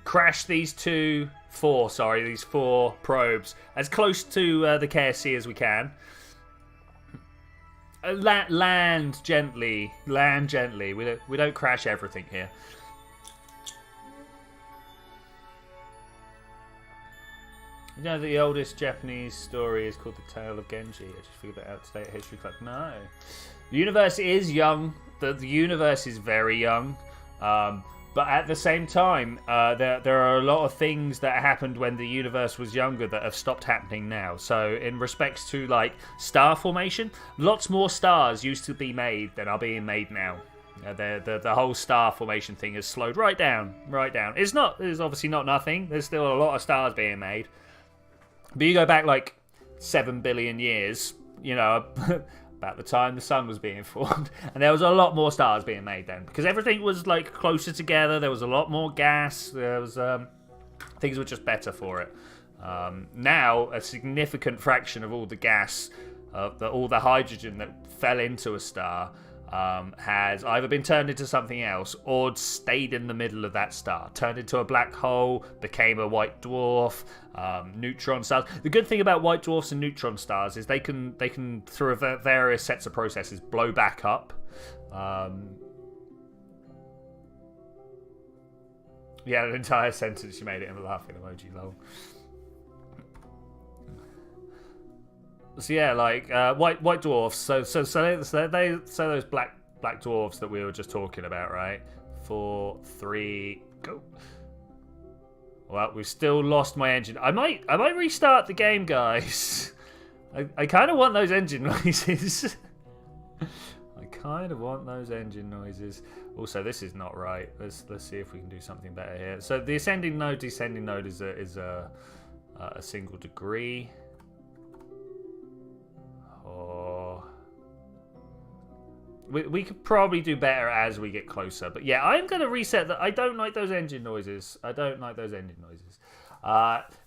Crash these four probes as close to the KSC as we can. Land gently. We don't crash everything here. You know, the oldest Japanese story is called The Tale of Genji. I just figured that out today at History Club. No. The universe is young. The universe is very young. But at the same time, there are a lot of things that happened when the universe was younger that have stopped happening now. So in respects to like star formation, lots more stars used to be made than are being made now. The whole star formation thing has slowed right down. It's obviously not nothing. There's still a lot of stars being made. But you go back like 7 billion years, you know, about the time the sun was being formed, and there was a lot more stars being made then because everything was like closer together. There was a lot more gas. There was things were just better for it. Now a significant fraction of all the gas, all the hydrogen that fell into a star, has either been turned into something else or stayed in the middle of that star, turned into a black hole, became a white dwarf, neutron stars. The good thing about white dwarfs and neutron stars is they can through various sets of processes blow back up. Yeah, an entire sentence you made it in a laughing emoji, lol. So yeah, like white dwarfs. So those black dwarfs that we were just talking about, right? 4, 3, go. Well, we've still lost my engine. I might restart the game, guys. I kind of want those engine noises. I kind of want those engine noises. Also, this is not right. Let's see if we can do something better here. So the ascending node, descending node is a single degree. Or we could probably do better as we get closer. But yeah, I'm going to reset that. I don't like those engine noises. The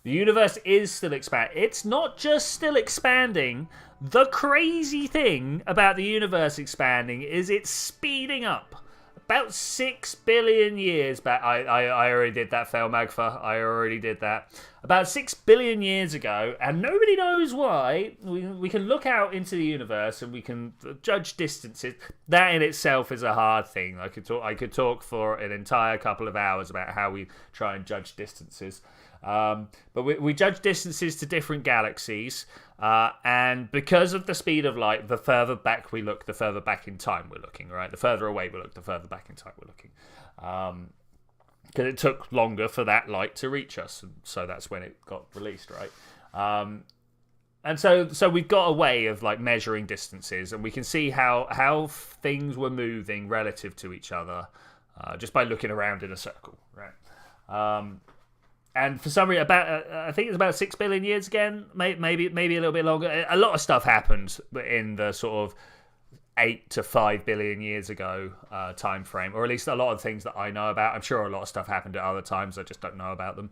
universe is still expanding. It's not just still expanding. The crazy thing about the universe expanding is it's speeding up. About 6 billion years back, I already did that, Fail Magfa. I already did that. About 6 billion years ago, and nobody knows why, we can look out into the universe and we can judge distances. That in itself is a hard thing. I could talk for an entire couple of hours about how we try and judge distances. But we judge distances to different galaxies, and because of the speed of light, the further back we look, the further back in time we're looking, right? The further away we look, the further back in time we're looking. Because it took longer for that light to reach us, and so that's when it got released, right? And so we've got a way of like measuring distances, and we can see how things were moving relative to each other just by looking around in a circle, right? And for some reason, I think it's about 6 billion years again, maybe a little bit longer. A lot of stuff happened in the sort of 8 to 5 billion years ago time frame, or at least a lot of things that I know about. I'm sure a lot of stuff happened at other times. I just don't know about them.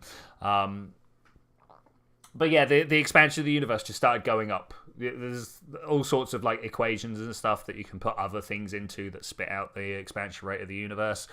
But yeah, the expansion of the universe just started going up. There's all sorts of like equations and stuff that you can put other things into that spit out the expansion rate of the universe.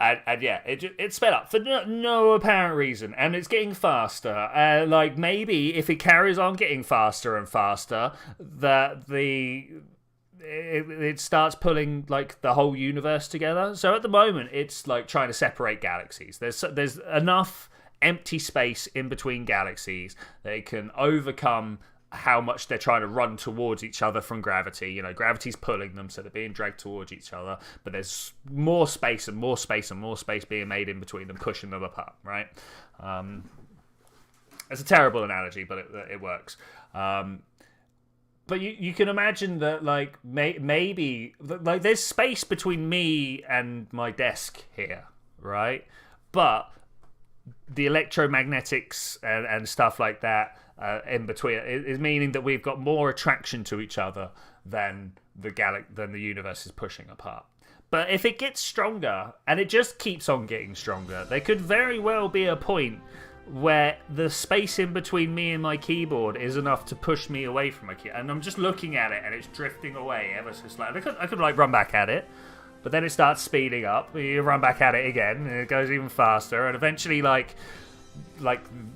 And yeah, it sped up for no apparent reason, and it's getting faster. Like maybe if it carries on getting faster and faster, that it starts pulling like the whole universe together. So at the moment, it's like trying to separate galaxies. There's enough empty space in between galaxies that it can overcome how much they're trying to run towards each other from gravity. You know, gravity's pulling them, so they're being dragged towards each other, but there's more space and more space and more space being made in between them, pushing them apart, right? It's a terrible analogy, but it works. But you can imagine that, like, maybe like there's space between me and my desk here, right? But the electromagnetics and stuff like that in between is meaning that we've got more attraction to each other than the universe is pushing apart. But if it gets stronger, and it just keeps on getting stronger, there could very well be a point where the space in between me and my keyboard is enough to push me away from my keyboard. And I'm just looking at it, and it's drifting away ever so slightly. I could like run back at it, but then it starts speeding up. You run back at it again, and it goes even faster, and eventually like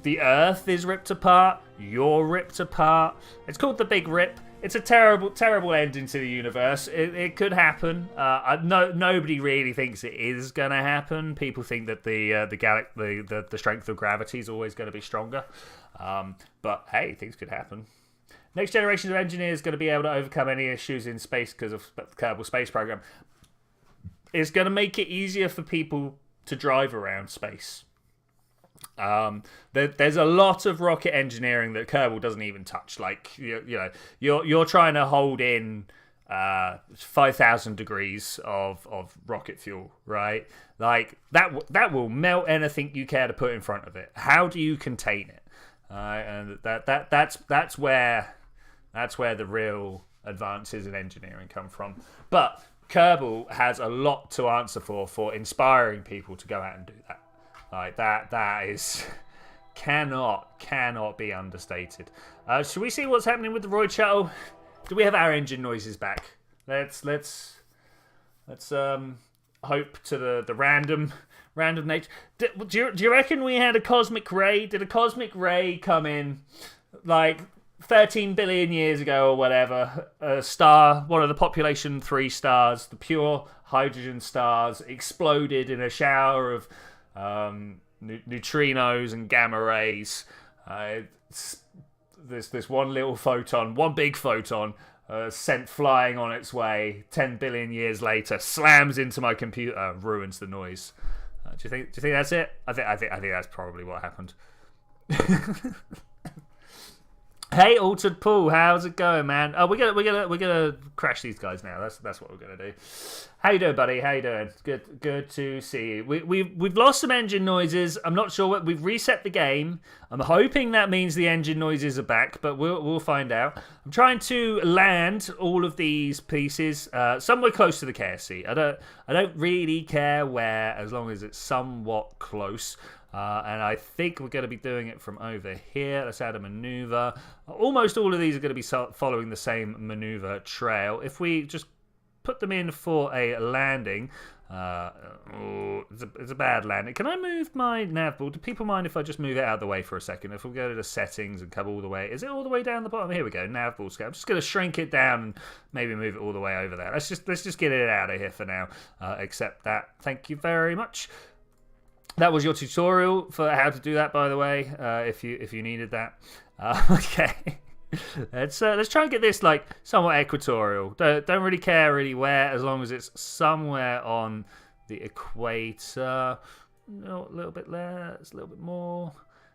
the Earth is ripped apart, you're ripped apart. It's called the Big Rip. It's a terrible ending to the universe. It could happen. Nobody really thinks it is gonna happen. People think that the strength of gravity is always going to be stronger. But hey, things could happen. Next generation of engineers going to be able to overcome any issues in space because of the Kerbal space program. It's going to make it easier for people to drive around space. There's a lot of rocket engineering that Kerbal doesn't even touch. Like you're trying to hold in 5,000 degrees of rocket fuel, right? Like that will melt anything you care to put in front of it. How do you contain it? And that's where the real advances in engineering come from. But Kerbal has a lot to answer for inspiring people to go out and do that. Like that is cannot be understated. Should we see what's happening with the Roy shuttle? Do we have our engine noises back? Let's hope to the random nature. Do you reckon we had a cosmic ray? Did a cosmic ray come in like 13 billion years ago or whatever? A star, one of the population 3 stars, the pure hydrogen stars, exploded in a shower of neutrinos and gamma rays. This one little photon, one big photon, sent flying on its way 10 billion years later, slams into my computer, ruins the noise. Do you think that's it? I think that's probably what happened. Hey, Altered Pool, how's it going, man? Oh, we're gonna crash these guys now. That's what we're gonna do. How you doing, buddy? How you doing? Good to see you. We've lost some engine noises. I'm not sure what we've reset the game. I'm hoping that means the engine noises are back, but we'll find out. I'm trying to land all of these pieces somewhere close to the KFC. I don't really care where, as long as it's somewhat close. And I think we're going to be doing it from over here. Let's add a maneuver. Almost all of these are going to be following the same maneuver trail. If we just put them in for a landing, it's a bad landing. Can I move my nav ball? Do people mind if I just move it out of the way for a second? If we go to the settings and come all the way, is it all the way down the bottom? Here we go, nav ball scale. I'm just going to shrink it down and maybe move it all the way over there. Let's just get it out of here for now. Accept that. Thank you very much. That was your tutorial for how to do that, by the way, if you needed that. Okay, let's try and get this like somewhat equatorial. Don't really care really where, as long as it's somewhere on the equator. No, a little bit less, a little bit more,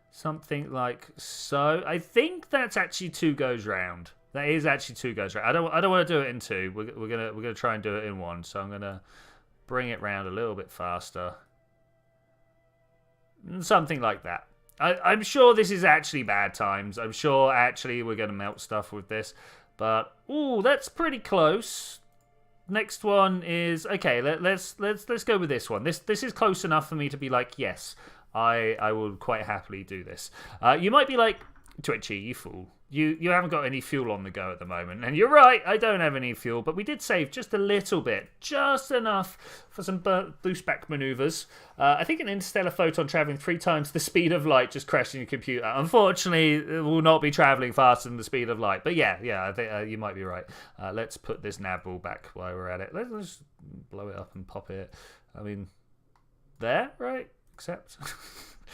something like so. I think that's actually 2 goes round. That is actually 2 goes round. I don't want to do it in 2. We're gonna try and do it in 1. So I'm gonna bring it round a little bit faster. Something like that. I'm sure this is actually bad times. I'm sure actually we're going to melt stuff with this. But, ooh, that's pretty close. Next one is, okay, let's go with this one. This is close enough for me to be like, yes, I will quite happily do this. You might be like, Twitchi, you fool. You haven't got any fuel on the go at the moment. And you're right, I don't have any fuel, but we did save just a little bit. Just enough for some boost back maneuvers. I think an interstellar photon traveling 3 times the speed of light just crashed in your computer. Unfortunately, it will not be traveling faster than the speed of light. But yeah, I think you might be right. Let's put this nav ball back while we're at it. Let's just blow it up and pop it. I mean, there, right? Accept.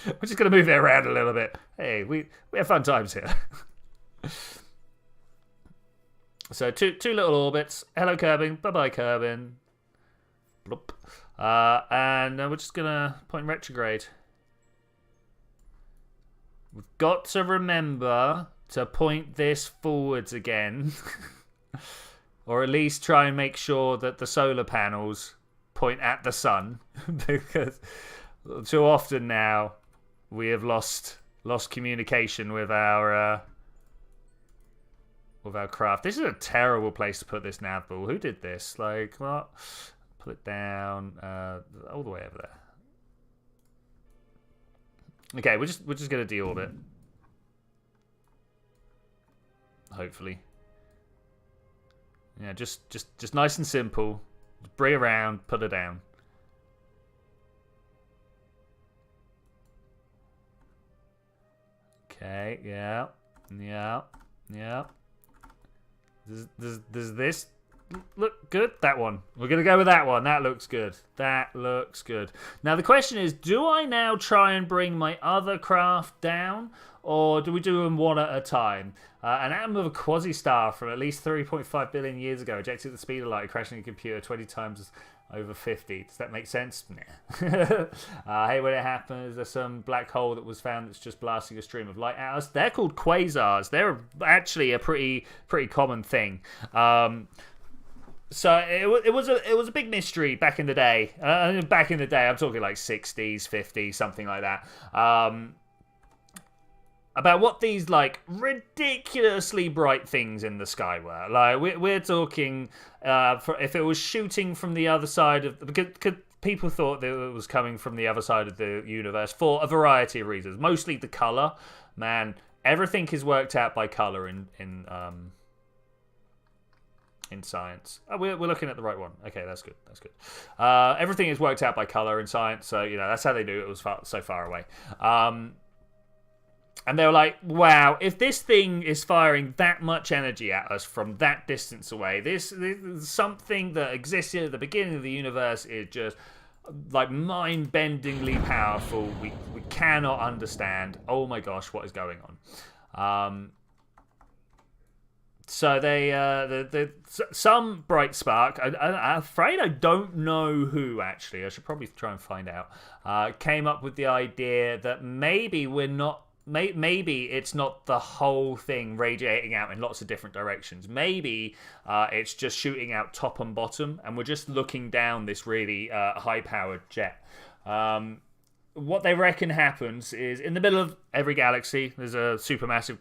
We're just going to move it around a little bit. Hey, we have fun times here. So two little orbits. Hello, Kerbin. Bye-bye, Kerbin. Bloop. And we're just going to point retrograde. We've got to remember to point this forwards again. Or at least try and make sure that the solar panels point at the sun. Because too often now we have lost communication with our craft. This is a terrible place to put this nav ball. Who did this? Like, what? Put it down all the way over there. Okay, we're just gonna deorbit. Hopefully. Yeah, just nice and simple. Just bring it around, put it down. Okay, yeah. Does this look good? That one. We're going to go with that one. That looks good. Now, the question is, do I now try and bring my other craft down, or do we do them one at a time? An atom of a quasi-star from at least 3.5 billion years ago ejected at the speed of light, crashing a computer 20 times over 50. Does that make sense? Nah. Hey, when it happens, there's some black hole that was found that's just blasting a stream of light at us. They're called quasars. They're actually a pretty common thing. So it was a big mystery back in the day. Back in the day, I'm talking like 60s, 50s, something like that. about what these like ridiculously bright things in the sky were. Like we're talking, if it was shooting from the other side of because people thought that it was coming from the other side of the universe for a variety of reasons. Mostly the color. Man, everything is worked out by color in science. Oh, we're looking at the right one. Okay, that's good. That's good. Everything is worked out by color in science, so that's how they knew it was so far away. And they were like, wow, if this thing is firing that much energy at us from that distance away, this is something that existed at the beginning of the universe is just like mind-bendingly powerful. We cannot understand. Oh my gosh, what is going on? So some bright spark, I'm afraid I don't know who actually, I should probably try and find out, came up with the idea that maybe maybe it's not the whole thing radiating out in lots of different directions. Maybe it's just shooting out top and bottom, and we're just looking down this really high-powered jet. What they reckon happens is in the middle of every galaxy, there's a supermassive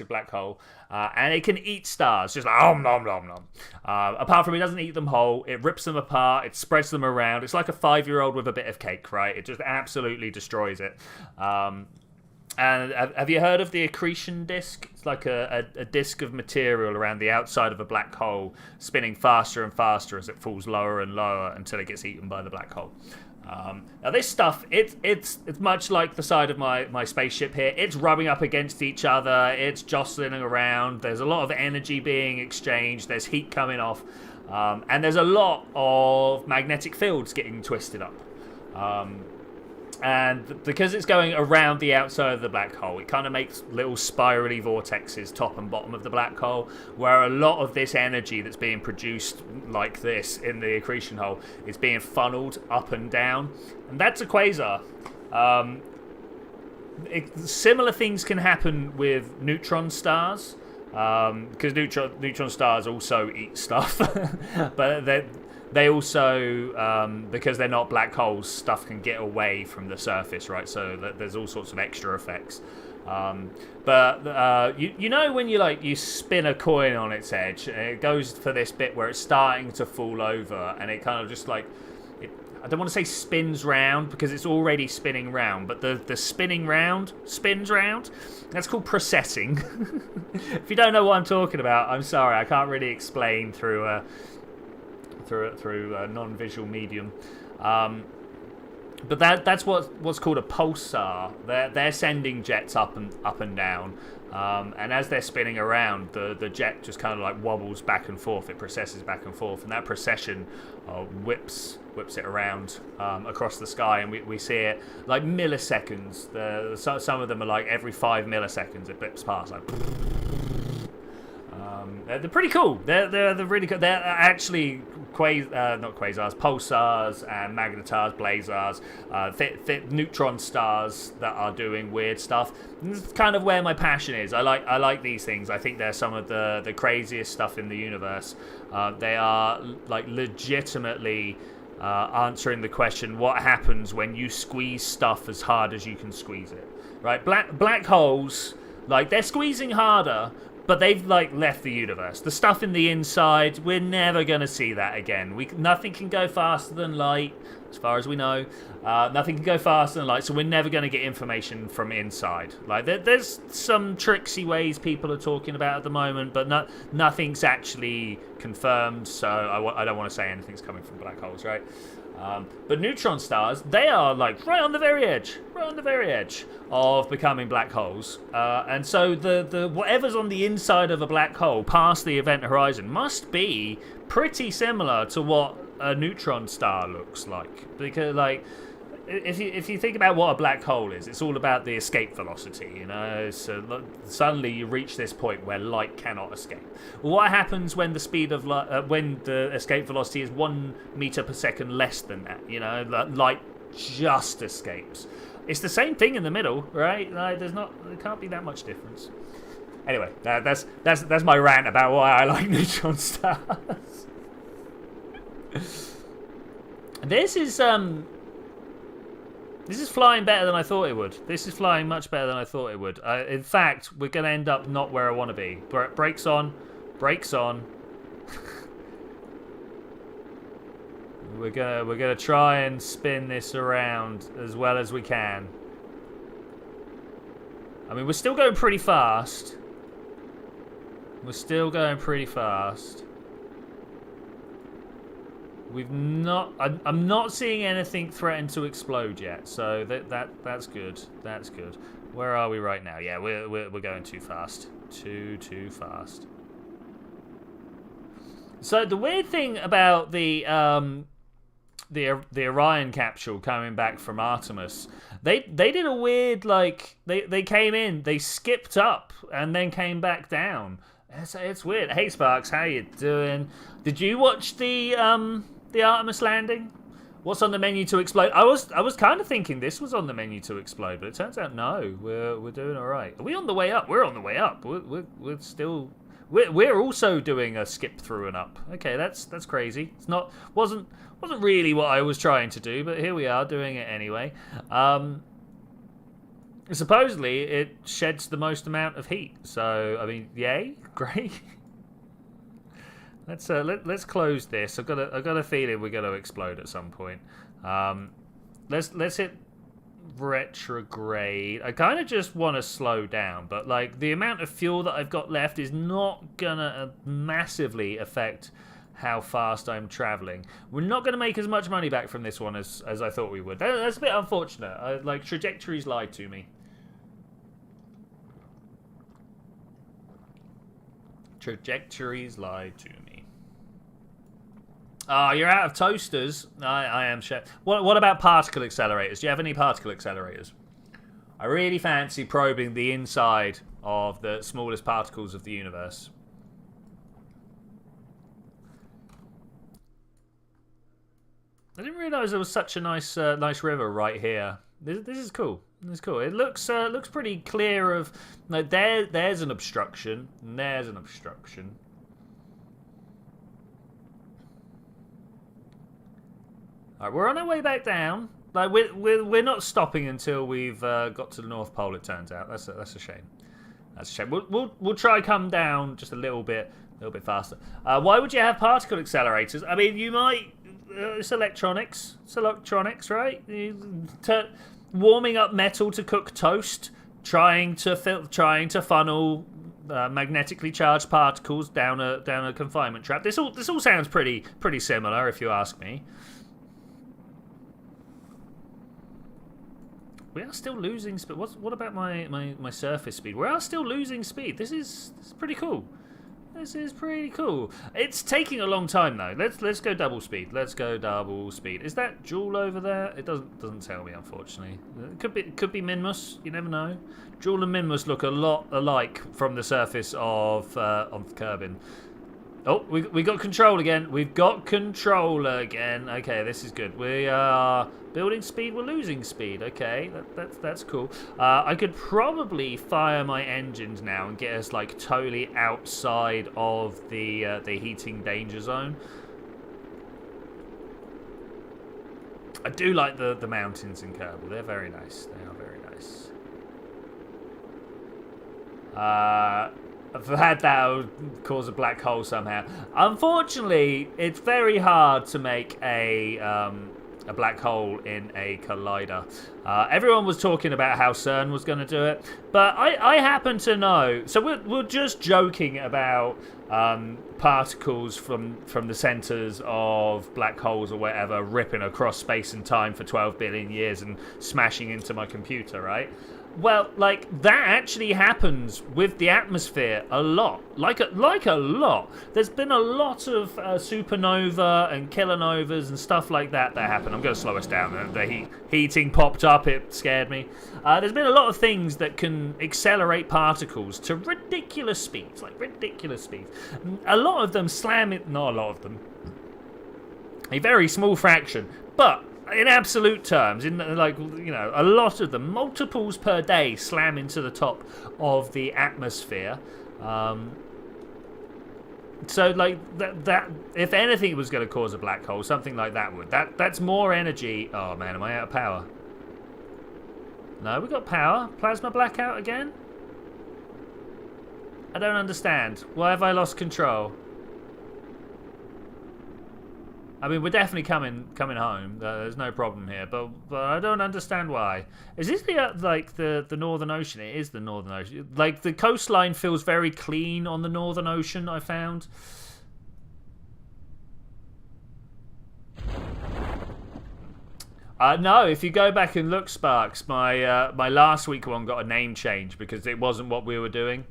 black hole, and it can eat stars, just like nom nom nom. Apart from it doesn't eat them whole, it rips them apart, it spreads them around. It's like a 5-year-old with a bit of cake, right? It just absolutely destroys it. And have you heard of the accretion disk? It's like a disk of material around the outside of a black hole, spinning faster and faster as it falls lower and lower until it gets eaten by the black hole. Now this stuff, it's much like the side of my spaceship here. It's rubbing up against each other. It's jostling around. There's a lot of energy being exchanged. There's heat coming off. And there's a lot of magnetic fields getting twisted up. And because it's going around the outside of the black hole, it kind of makes little spirally vortexes top and bottom of the black hole, where a lot of this energy that's being produced like this in the accretion hole is being funneled up and down. And that's a quasar. Similar things can happen with neutron stars, because neutron stars also eat stuff, but they also, because they're not black holes, stuff can get away from the surface, right? So there's all sorts of extra effects. But you know when you spin a coin on its edge, and it goes for this bit where it's starting to fall over, and it kind of just I don't want to say spins round because it's already spinning round, but the spinning round spins round. That's called processing. If you don't know what I'm talking about, I'm sorry, I can't really explain through a non-visual medium, but that's what's called a pulsar. They're sending jets up and down, and as they're spinning around, the jet just kind of like wobbles back and forth. It processes back and forth, and that procession whips it around across the sky, and we see it like milliseconds. Some of them are like every 5 milliseconds it blips past, like. They're pretty cool. They're really cool. They're actually not quasars, pulsars and magnetars, blazars, neutron stars that are doing weird stuff. This is kind of where my passion is. I like these things. I think they're some of the craziest stuff in the universe. They are like legitimately answering the question: what happens when you squeeze stuff as hard as you can squeeze it? Right? Black holes, like they're squeezing harder. But they've left the universe. The stuff in the inside, we're never going to see that again. Nothing can go faster than light, as far as we know. Nothing can go faster than light, so we're never going to get information from inside. There's some tricksy ways people are talking about at the moment, but nothing's actually confirmed. So I don't want to say anything's coming from black holes, right? But neutron stars, they are right on the very edge of becoming black holes. And so the whatever's on the inside of a black hole past the event horizon must be pretty similar to what a neutron star looks like. Because if you think about what a black hole is, it's all about the escape velocity, So suddenly you reach this point where light cannot escape. Well, what happens when the speed of light, when the escape velocity is 1 meter per second less than that? Light just escapes. It's the same thing in the middle, right? There can't be that much difference. Anyway, that's my rant about why I like neutron stars. This is flying better than I thought it would. This is flying much better than I thought it would. In fact, we're going to end up not where I want to be. Brakes on. Brakes on. We're gonna try and spin this around as well as we can. I mean, we're still going pretty fast. We're still going pretty fast. We've not. I'm not seeing anything threaten to explode yet, so that's good. That's good. Where are we right now? Yeah, we're going too fast. Too fast. So the weird thing about the Orion capsule coming back from Artemis, they did a weird, like, they came in, they skipped up and then came back down. It's weird. Hey Sparks, how you doing? Did you watch the Artemis landing? What's on the menu to explode? I was kind of thinking this was on the menu to explode, but it turns out no. We're doing all right. Are we on the way up? We're on the way up. We're still. We're also doing a skip through and up. Okay, that's crazy. It's wasn't really what I was trying to do, but here we are doing it anyway. Supposedly it sheds the most amount of heat. So I mean, yay, great. Let's close this. I've got a feeling we're going to explode at some point. Let's hit retrograde. I kind of just want to slow down, but like the amount of fuel that I've got left is not gonna massively affect how fast I'm traveling. We're not going to make as much money back from this one as I thought we would. That's a bit unfortunate. Like, trajectories lied to me. Trajectories lied to me. Oh, you're out of toasters. I am sure. What about particle accelerators? Do you have any particle accelerators? I really fancy probing the inside of the smallest particles of the universe. I didn't realise there was such a nice river right here. This is cool. This is cool. It looks pretty clear of. No, there's an obstruction. And there's an obstruction. Alright, we're on our way back down. Like we're not stopping until we've got to the North Pole. It turns out that's a shame. That's a shame. We'll try come down just a little bit faster. Why would you have particle accelerators? I mean, you might. It's electronics. It's electronics, right? Warming up metal to cook toast, trying to funnel magnetically charged particles down a confinement trap. This all sounds pretty similar, if you ask me. We are still losing speed. What about my surface speed? We are still losing speed. This is pretty cool. This is pretty cool. It's taking a long time though. Let's go double speed. Let's go double speed. Is that Joule over there? It doesn't tell me, unfortunately. It could be Minmus. You never know. Joule and Minmus look a lot alike from the surface of Kerbin. Oh, we got control again. We've got control again. Okay, this is good. We are building speed. We're losing speed. Okay, that's cool. I could probably fire my engines now and get us like totally outside of the heating danger zone. I do like the mountains in Kerbal. They're very nice. They are very nice. I've had that cause a black hole somehow. Unfortunately, it's very hard to make a black hole in a collider. Everyone was talking about how CERN was going to do it, but I happen to know. So we're just joking about particles from the centers of black holes or whatever ripping across space and time for 12 billion years and smashing into my computer, right? Well, like, that actually happens with the atmosphere a lot. Like a lot. There's been a lot of supernova and kilonovas and stuff like that happen. I'm going to slow us down. The heating popped up. It scared me. There's been a lot of things that can accelerate particles to ridiculous speeds. Like, ridiculous speeds. A lot of them slam it. Not a lot of them. A very small fraction. But in absolute terms, in like, you know, a lot of them, multiples per day, slam into the top of the atmosphere. So like that if anything was going to cause a black hole, something like that would. That's more energy. Oh man, am I out of power? No, we got power. Plasma blackout again? I don't understand. Why have I lost control? I mean, we're definitely coming home. There's no problem here, but I don't understand why. Is this the Northern Ocean? It is the Northern Ocean. Like, the coastline feels very clean on the Northern Ocean, I found. No, if you go back and look, Sparks, my last week one got a name change because it wasn't what we were doing.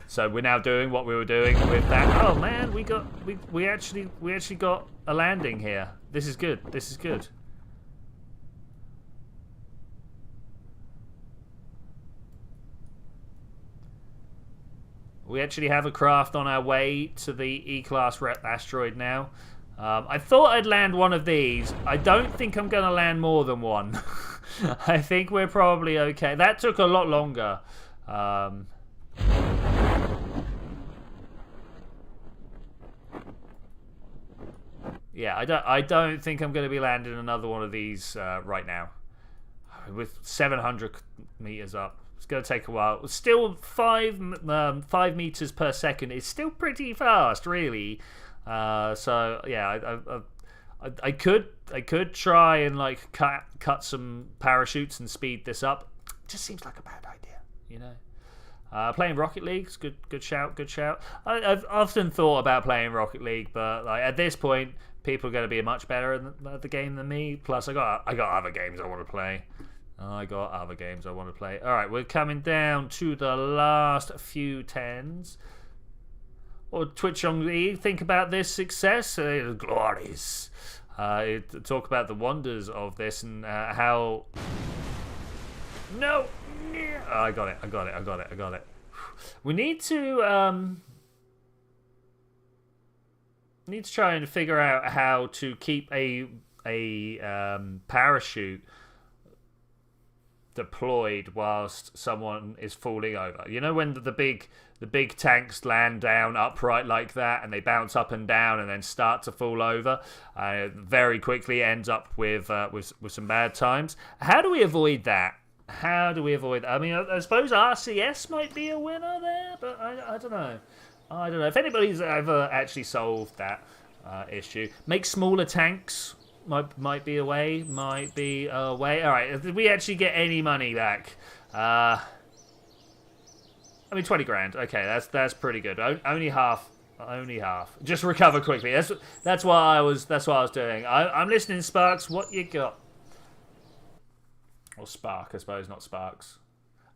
So we're now doing what we were doing with that. Oh man, we actually got a landing here. This is good. This is good. We actually have a craft on our way to the E-class asteroid now. I thought I'd land one of these. I don't think I'm going to land more than one. I think we're probably okay. That took a lot longer. Yeah, I don't think I'm going to be landing another one of these right now. With 700 meters up. It's going to take a while. Still 5 meters per second. It's still pretty fast, really. So yeah, I could try and like cut some parachutes and speed this up. Just seems like a bad idea, you know. Playing Rocket League, good shout. I've often thought about playing Rocket League, but like at this point, people are going to be much better at the game than me. Plus, I got other games I want to play. All right, we're coming down to the last few tens. Or Twitch on E, think about this success. Glorious. Talk about the wonders of this and how. No. Oh, I got it. We need to try and figure out how to keep a parachute deployed whilst someone is falling over. You know when the big tanks land down upright like that and they bounce up and down and then start to fall over, very quickly ends up with some bad times. How do we avoid that? I mean, I suppose RCS might be a winner there, but I don't know. If anybody's ever actually solved that issue. Make smaller tanks. Might be a way. All right, did we actually get any money back? I mean, 20 grand. Okay, that's pretty good. Only half. Just recover quickly. That's what I was doing. I'm listening, Sparks. What you got? Or Spark, I suppose, not Sparks.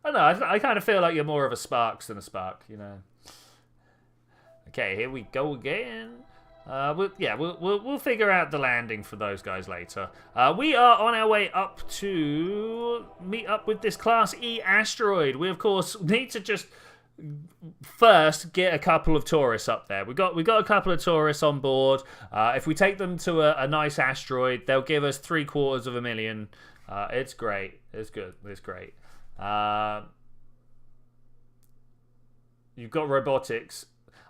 I don't know. I kind of feel like you're more of a Sparks than a Spark, you know. Okay, here we go again. We'll figure out the landing for those guys later. We are on our way up to meet up with this Class E asteroid. We of course need to just first get a couple of tourists up there. We got a couple of tourists on board. If we take them to a nice asteroid, they'll give us $750,000. It's great. It's good. It's great. You've got robotics.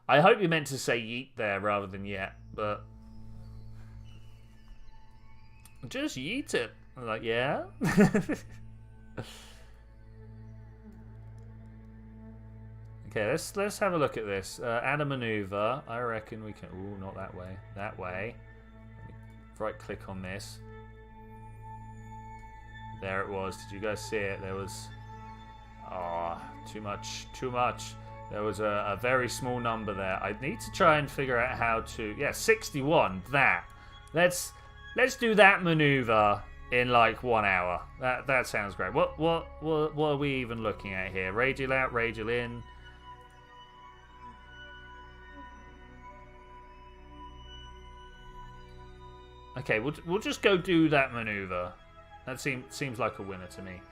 I hope you meant to say yeet there rather than yet, but just yeet it. I'm like, yeah. Okay, let's have a look at this. Add a maneuver. I reckon we can. Ooh, not that way. That way. Right click on this. There it was. Did you guys see it? There was. Oh, too much. There was a very small number there. I need to try and figure out how to. Yeah, 61. That. Let's do that maneuver in like 1 hour. That sounds great. What are we even looking at here? Radial out, radial in. Okay, we'll just go do that maneuver. That seems like a winner to me.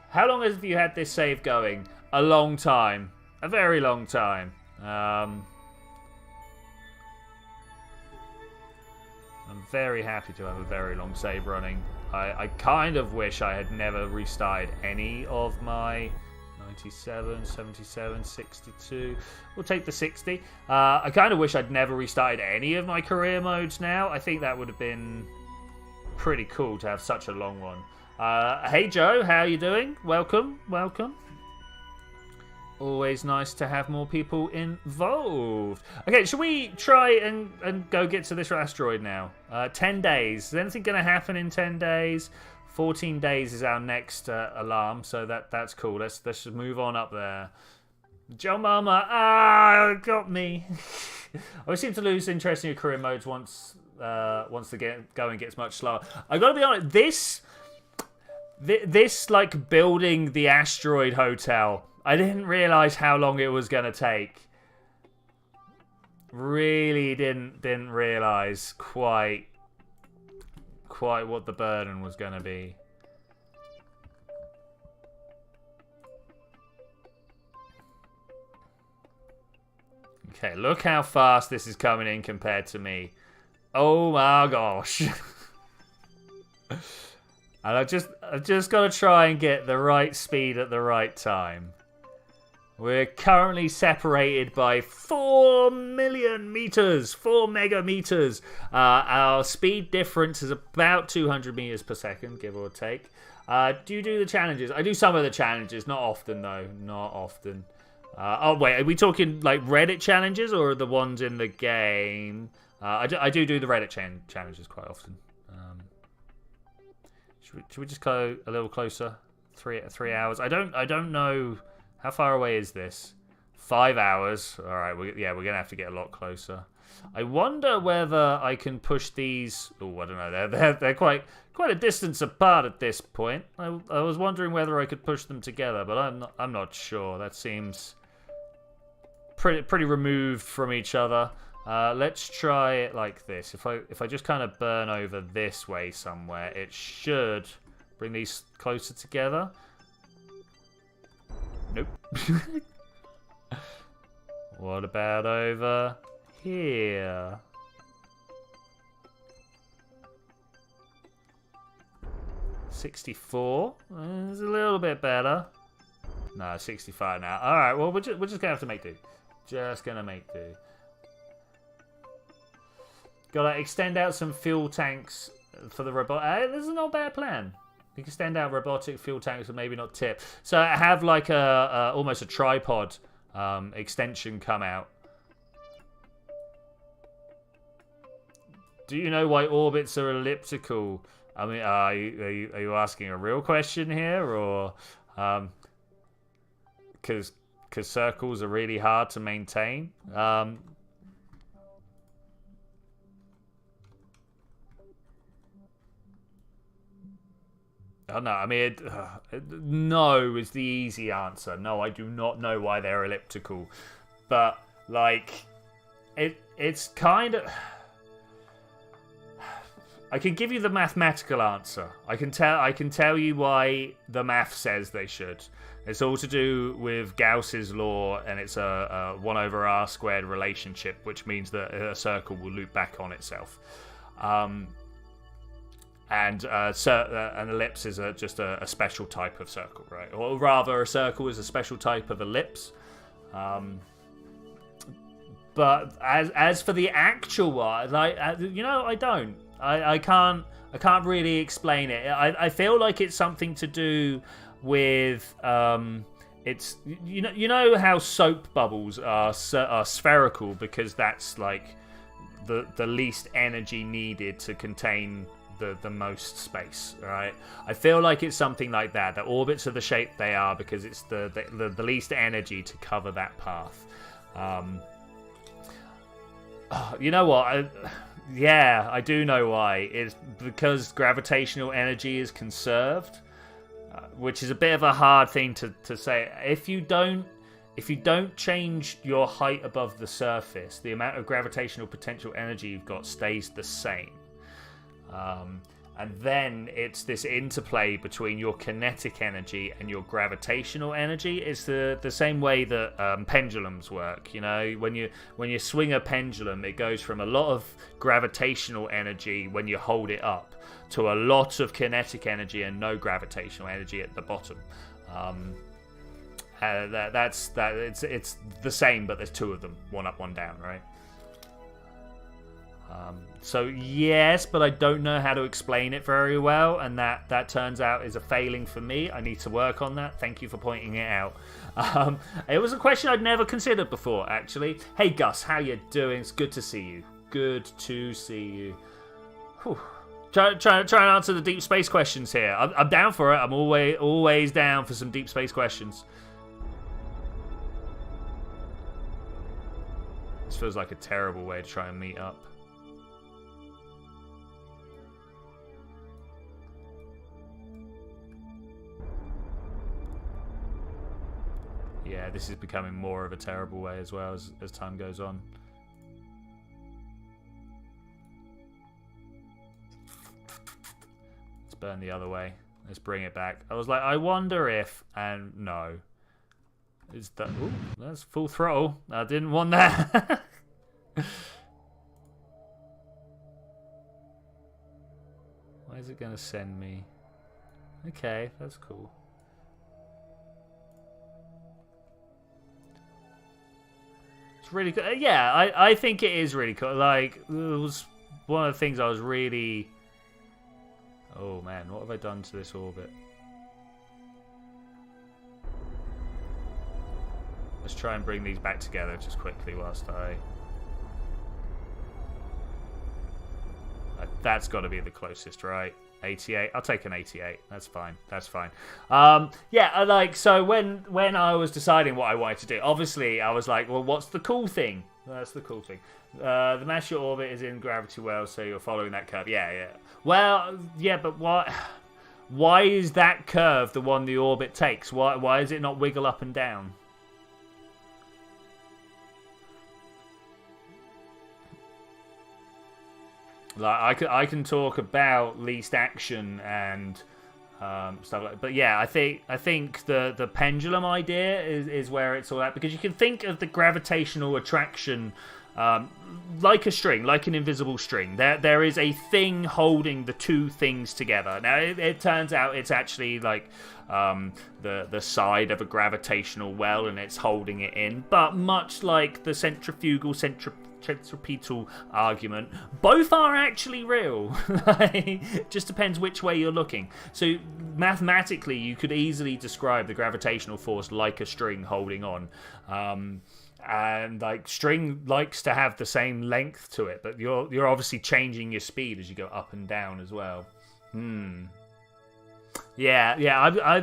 How long have you had this save going? A long time. A very long time. I'm very happy to have a very long save running. I kind of wish I had never restarted any of my 97, 77, 62. We'll take the 60. I kind of wish I'd never restarted any of my career modes now. I think that would have been pretty cool to have such a long one. Hey Joe, how you doing? Welcome, welcome. Always nice to have more people involved. Okay, should we try and go get to this asteroid now? 10 days. Is anything going to happen in 10 days? 14 days is our next alarm, so that's cool. Let's just move on up there. Joe Mama, got me. I always seem to lose interest in your career modes once the going gets much slower. I gotta be honest, this like building the asteroid hotel, I didn't realize how long it was gonna take. Really didn't realize quite what the burden was gonna be. Okay, look how fast this is coming in compared to me. Oh my gosh. And I've just got to try and get the right speed at the right time. We're currently separated by 4 million meters, 4 megameters. Our speed difference is about 200 meters per second, give or take. Do you do the challenges? I do some of the challenges, not often though, not often. Oh wait, are we talking like Reddit challenges or the ones in the game? I do the Reddit challenges quite often. Should we just go a little closer? 3 hours. I don't know how far away is this. 5 hours. All right. We're gonna have to get a lot closer. I wonder whether I can push these. Oh, I don't know. They're quite a distance apart at this point. I was wondering whether I could push them together, but I'm not sure. That seems pretty removed from each other. Let's try it like this. If I just kind of burn over this way somewhere, it should bring these closer together. Nope. What about over here? $64. It's a little bit better. No, 65 now. All right. Well, we're just gonna have to make do. Just gonna make do. Gotta extend out some fuel tanks for the robot. This is not a bad plan. You can extend out robotic fuel tanks, but maybe not tip. So I have like almost a tripod extension come out. Do you know why orbits are elliptical? I mean, are you asking a real question here, or because circles are really hard to maintain? Oh, no, I mean, no is the easy answer. No, I do not know why they're elliptical. But, like, it's kind of... I can give you the mathematical answer. I can tell you why the math says they should. It's all to do with Gauss's law, and it's a 1 over r squared relationship, which means that a circle will loop back on itself. And an ellipse is just a special type of circle, right? Or rather, a circle is a special type of ellipse. But as for the actual one, like I don't. I can't really explain it. I feel like it's something to do with it's you know how soap bubbles are spherical because that's like the least energy needed to contain the most space, right? I feel like it's something like that. The orbits are the shape they are because it's the least energy to cover that path. You know what? I do know why. It's because gravitational energy is conserved, which is a bit of a hard thing to say. If you don't change your height above the surface, the amount of gravitational potential energy you've got stays the same. And then it's this interplay between your kinetic energy and your gravitational energy. It's the same way that pendulums work. You know, when you swing a pendulum, it goes from a lot of gravitational energy when you hold it up to a lot of kinetic energy and no gravitational energy at the bottom. It's the same, but there's two of them, one up, one down, right? So yes, but I don't know how to explain it very well, and that turns out is a failing for me. I need to work on that. Thank you for pointing it out. It was a question I'd never considered before, actually. Hey Gus, how you doing? It's good to see you. Good to see you. Whew. Try and answer the deep space questions here. I'm down for it. I'm always down for some deep space questions. This feels like a terrible way to try and meet up. Yeah, this is becoming more of a terrible way as well as time goes on. Let's burn the other way. Let's bring it back. I was like, I wonder if, and no. Is that? Ooh, that's full throttle. I didn't want that. Why is it going to send me? Okay, that's cool. It's really cool. Yeah, I think it is really cool. Like, it was one of the things I was really... Oh man, what have I done to this orbit? Let's try and bring these back together just quickly whilst I... That's got to be the closest, right? 88. I'll take an 88. That's fine. That's fine. Yeah, like, so when I was deciding what I wanted to do, obviously I was like, well, what's the cool thing? That's the cool thing. The mass your orbit is in gravity well, so you're following that curve. Yeah, yeah. Well, yeah, but what? Why is that curve the one the orbit takes? Why is it not wiggle up and down? Like I can talk about least action and stuff like, but yeah, I think the pendulum idea is where it's all at, because you can think of the gravitational attraction like a string, like an invisible string. There is a thing holding the two things together. Now it turns out it's actually like the side of a gravitational well, and it's holding it in. But much like the centrifugal centripetal argument, both are actually real. Just depends which way you're looking. So mathematically, you could easily describe the gravitational force like a string holding on. And like string likes to have the same length to it, but you're obviously changing your speed as you go up and down as well. Yeah.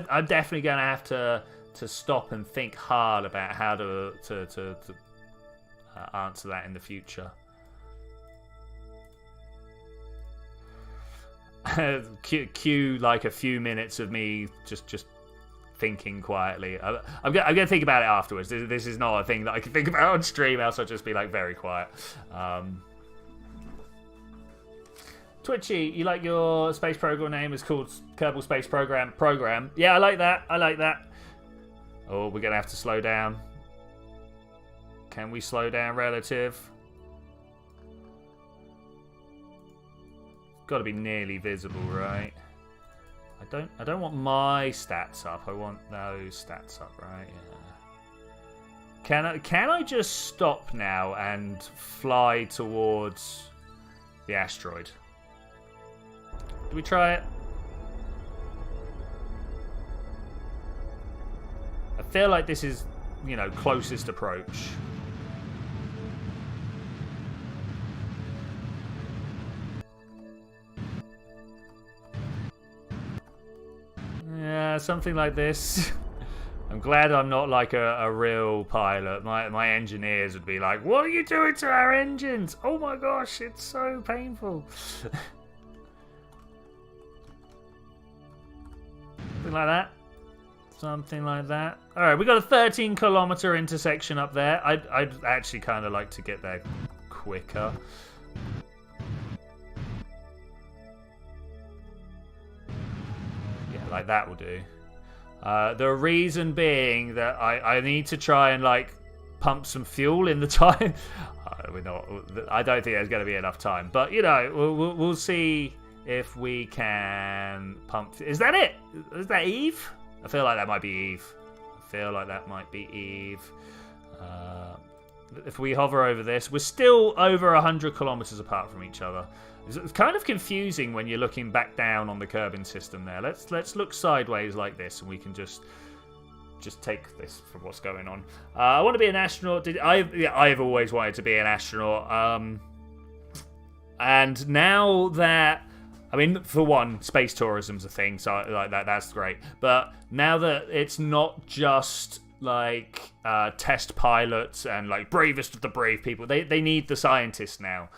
I'm definitely going to have to stop and think hard about how to answer that in the future. Cue like a few minutes of me just thinking quietly. I'm going to think about it afterwards. This is not a thing that I can think about on stream, else I'll just be like very quiet. Twitchy, you like your space program name is called Kerbal Space Program. Yeah, I like that. Oh, we're going to have to slow down. Can we slow down, relative? Got to be nearly visible, right? I don't want my stats up. I want those stats up, right? Yeah. Can I just stop now and fly towards the asteroid? Do we try it? I feel like this is, closest approach. Yeah, something like this. I'm glad I'm not like a real pilot. My engineers would be like, what are you doing to our engines? Oh my gosh, it's so painful. Something like that. Something like that. Alright, we got a 13-kilometer intersection up there. I'd actually kind of like to get there quicker. Like that will do. The reason being that I need to try and like pump some fuel in the time. I don't think there's going to be enough time, but we'll see if we can pump. Is that it? Is that Eve? I feel like that might be Eve. if we hover over this, we're still over 100 kilometers apart from each other. It's kind of confusing when you're looking back down on the kerbin system there. Let's look sideways like this, and we can just take this from what's going on. I want to be an astronaut. I've always wanted to be an astronaut. And now that, I mean, for one, space tourism's a thing, so like that's great. But now that it's not just like test pilots and like bravest of the brave people, they need the scientists now.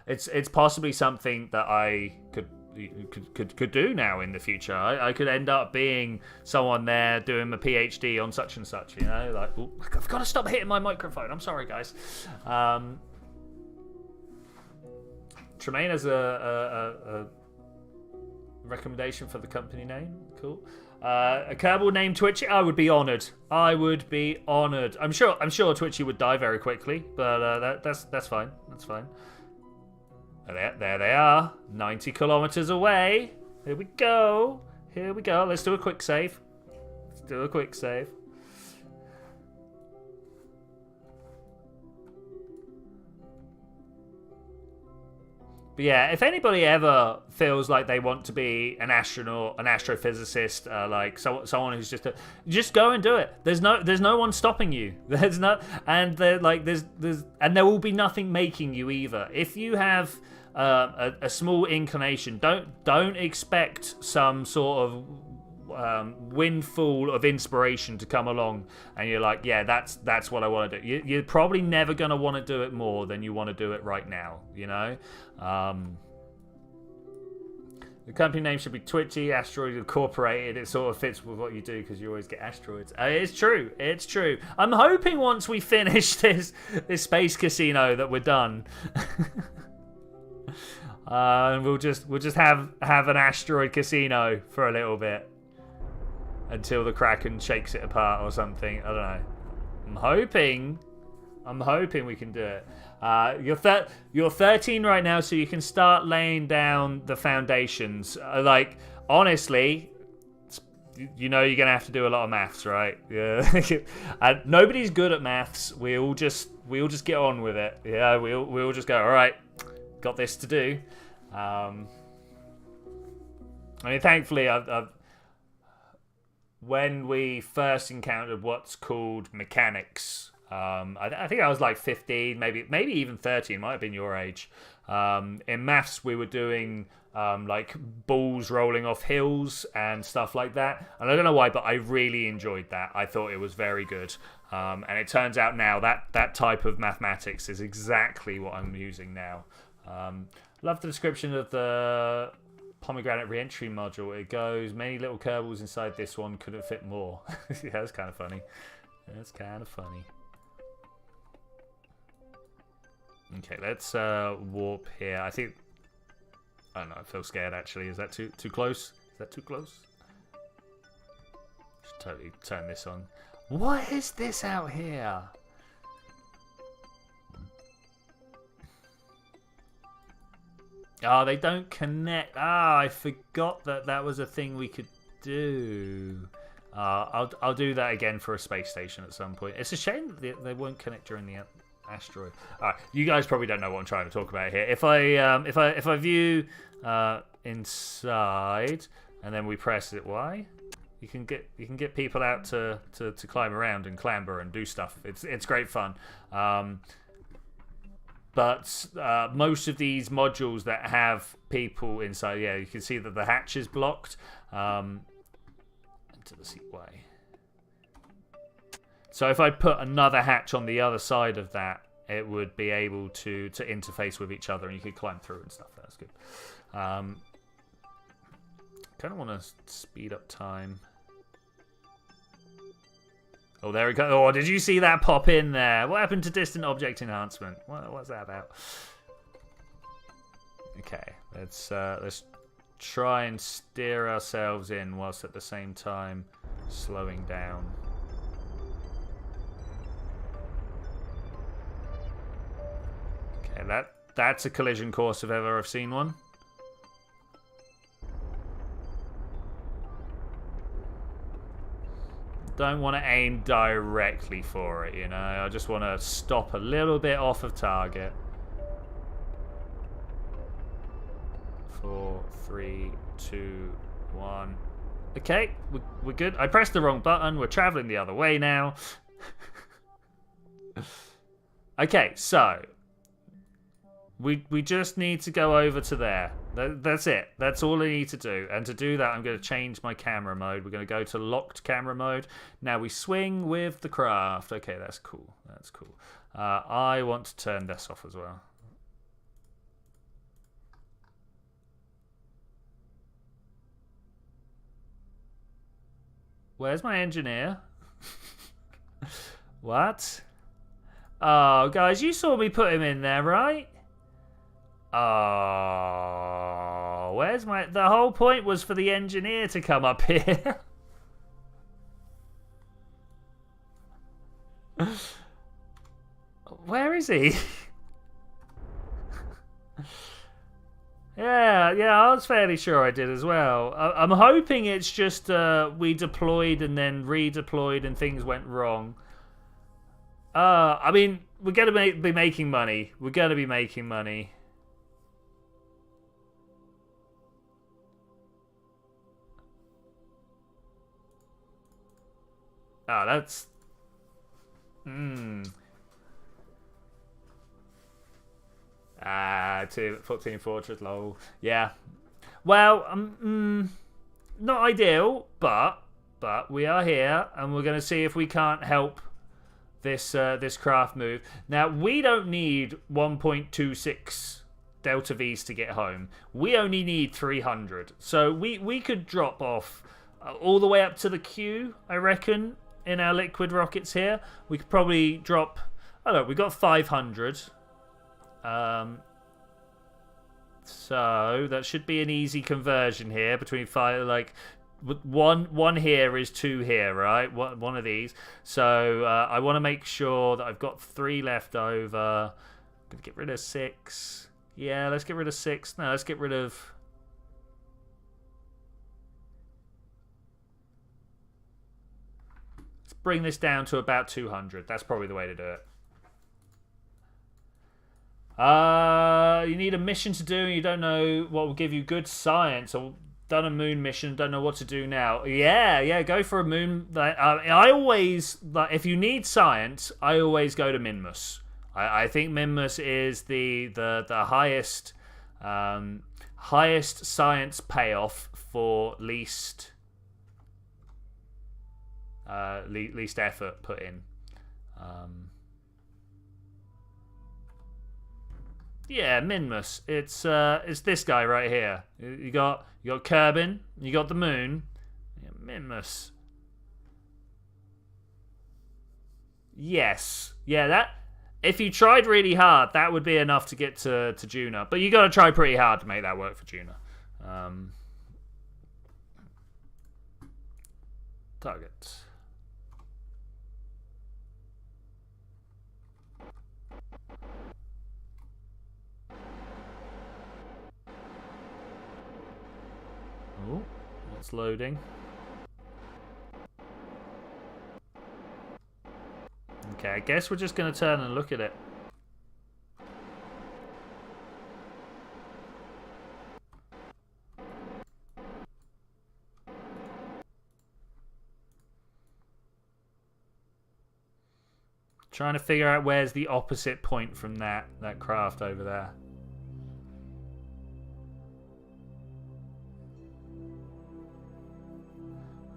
It's possibly something that I could do now in the future. I could end up being someone there doing my PhD on such and such. You know, like, ooh, I've got to stop hitting my microphone. I'm sorry, guys. Tremaine has a recommendation for the company name. Cool. A Kerbal named Twitchi. I would be honoured. I would be honoured. I'm sure Twitchi would die very quickly, but that's fine. That's fine. There they are. 90 kilometers away. Here we go. Here we go. Let's do a quick save. Let's do a quick save. But yeah, if anybody ever feels like they want to be an astronaut, an astrophysicist, like someone who's just go and do it. There's no one stopping you. There's and there will be nothing making you either. If you have a small inclination, don't expect some sort of windfall of inspiration to come along and you're like, yeah, that's what I want to do. You're probably never going to want to do it more than you want to do it right now, you know. The company name should be Twitchi Asteroid Incorporated. It sort of fits with what you do because you always get asteroids. It's true. I'm hoping once we finish this space casino that we're done. And we'll just have an asteroid casino for a little bit until the Kraken shakes it apart or something. I don't know. I'm hoping we can do it. You're 13 right now, so you can start laying down the foundations. Like, honestly, you know you're gonna have to do a lot of maths, right? Yeah. And nobody's good at maths. We all just get on with it. Yeah, we all just go, all right, got this to do. I mean, thankfully, I've when we first encountered what's called mechanics, I think I was like 15, maybe even 13, might have been your age. In maths, we were doing like balls rolling off hills and stuff like that. And I don't know why, but I really enjoyed that. I thought it was very good. And it turns out now that type of mathematics is exactly what I'm using now. Love the description of the pomegranate re-entry module. It goes, many little Kerbals inside this one, couldn't fit more. Yeah, that's kind of funny. That's kind of funny. Okay, let's warp here. I don't know, I feel scared actually. Is that too close? Is that too close? Should totally turn this on. What is this out here? Oh, they don't connect. Ah, I forgot that was a thing we could do. I'll do that again for a space station at some point. It's a shame that they won't connect during the asteroid. All right, you guys probably don't know what I'm trying to talk about here. If I view inside and then we press it Y, you can get people out to climb around and clamber and do stuff. It's great fun. But most of these modules that have people inside, yeah, you can see that the hatch is blocked. Into the seatway. So if I put another hatch on the other side of that, it would be able to interface with each other, and you could climb through and stuff. That's good. Kind of want to speed up time. Oh, there we go. Oh, did you see that pop in there? What happened to distant object enhancement? What's that about? Okay, let's try and steer ourselves in whilst at the same time slowing down. Okay, that's a collision course if ever I've seen one. Don't want to aim directly for it, you know. I just want to stop a little bit off of target. 4, 3, 2, 1. Okay, we're good. I pressed the wrong button. We're traveling the other way now. Okay, so we just need to go over to there. That's it. That's all I need to do. And to do that, I'm going to change my camera mode. We're going to go to locked camera mode. Now we swing with the craft. Okay, that's cool. That's cool. I want to turn this off as well. Where's my engineer? What? Oh, guys, you saw me put him in there, right? Oh, where's my... The whole point was for the engineer to come up here. Where is he? Yeah, I was fairly sure I did as well. I'm hoping it's just we deployed and then redeployed and things went wrong. I mean, we're going to be making money. We're going to be making money. Oh, that's... 14 Fortress, lol. Yeah. Well, not ideal, but we are here, and we're going to see if we can't help this this craft move. Now, we don't need 1.26 Delta V's to get home. We only need 300. So we could drop off all the way up to the Q, I reckon, in our liquid rockets here. We could probably drop... I don't know, we got 500. So that should be an easy conversion here between one here is 2 here, right? One of these. So I want to make sure that I've got 3 left over. I'm gonna get rid of 6. Yeah, let's get rid of 6. No, let's get rid of... Let's bring this down to about 200. That's probably the way to do it. You need a mission to do, and you don't know what will give you good science. I've done a moon mission, don't know what to do now. Yeah, go for a moon. I always, if you need science, I always go to Minmus. I think Minmus is the highest highest science payoff for least effort put in. Yeah, Minmus. It's this guy right here. You got Kerbin. You got the moon. Yeah, Minmus. Yes. Yeah, that. If you tried really hard, that would be enough to get to Juna. But you got to try pretty hard to make that work for Juna. Target. Oh, it's loading. Okay, I guess we're just going to turn and look at it. Trying to figure out where's the opposite point from that craft over there.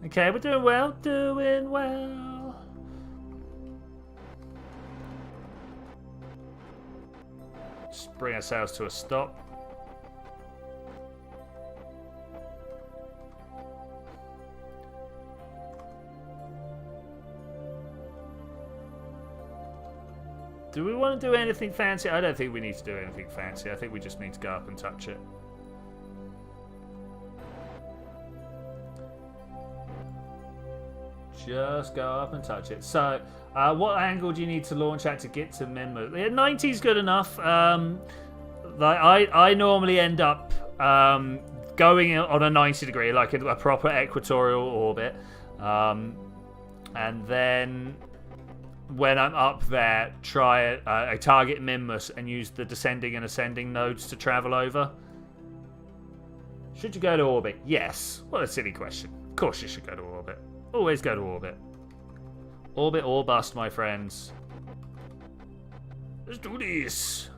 Okay, we're doing well. Doing well. Just bring ourselves to a stop. Do we want to do anything fancy? I don't think we need to do anything fancy. I think we just need to go up and touch it. Just go up and touch it. So, what angle do you need to launch at to get to Minmu? Yeah, 90 is good enough. I normally end up going on a 90 degree, like a proper equatorial orbit. And then when I'm up there, try I target Minmus and use the descending and ascending nodes to travel over. Should you go to orbit? Yes. What a silly question. Of course you should go to orbit. Always go to orbit. Orbit or bust, my friends. Let's do this.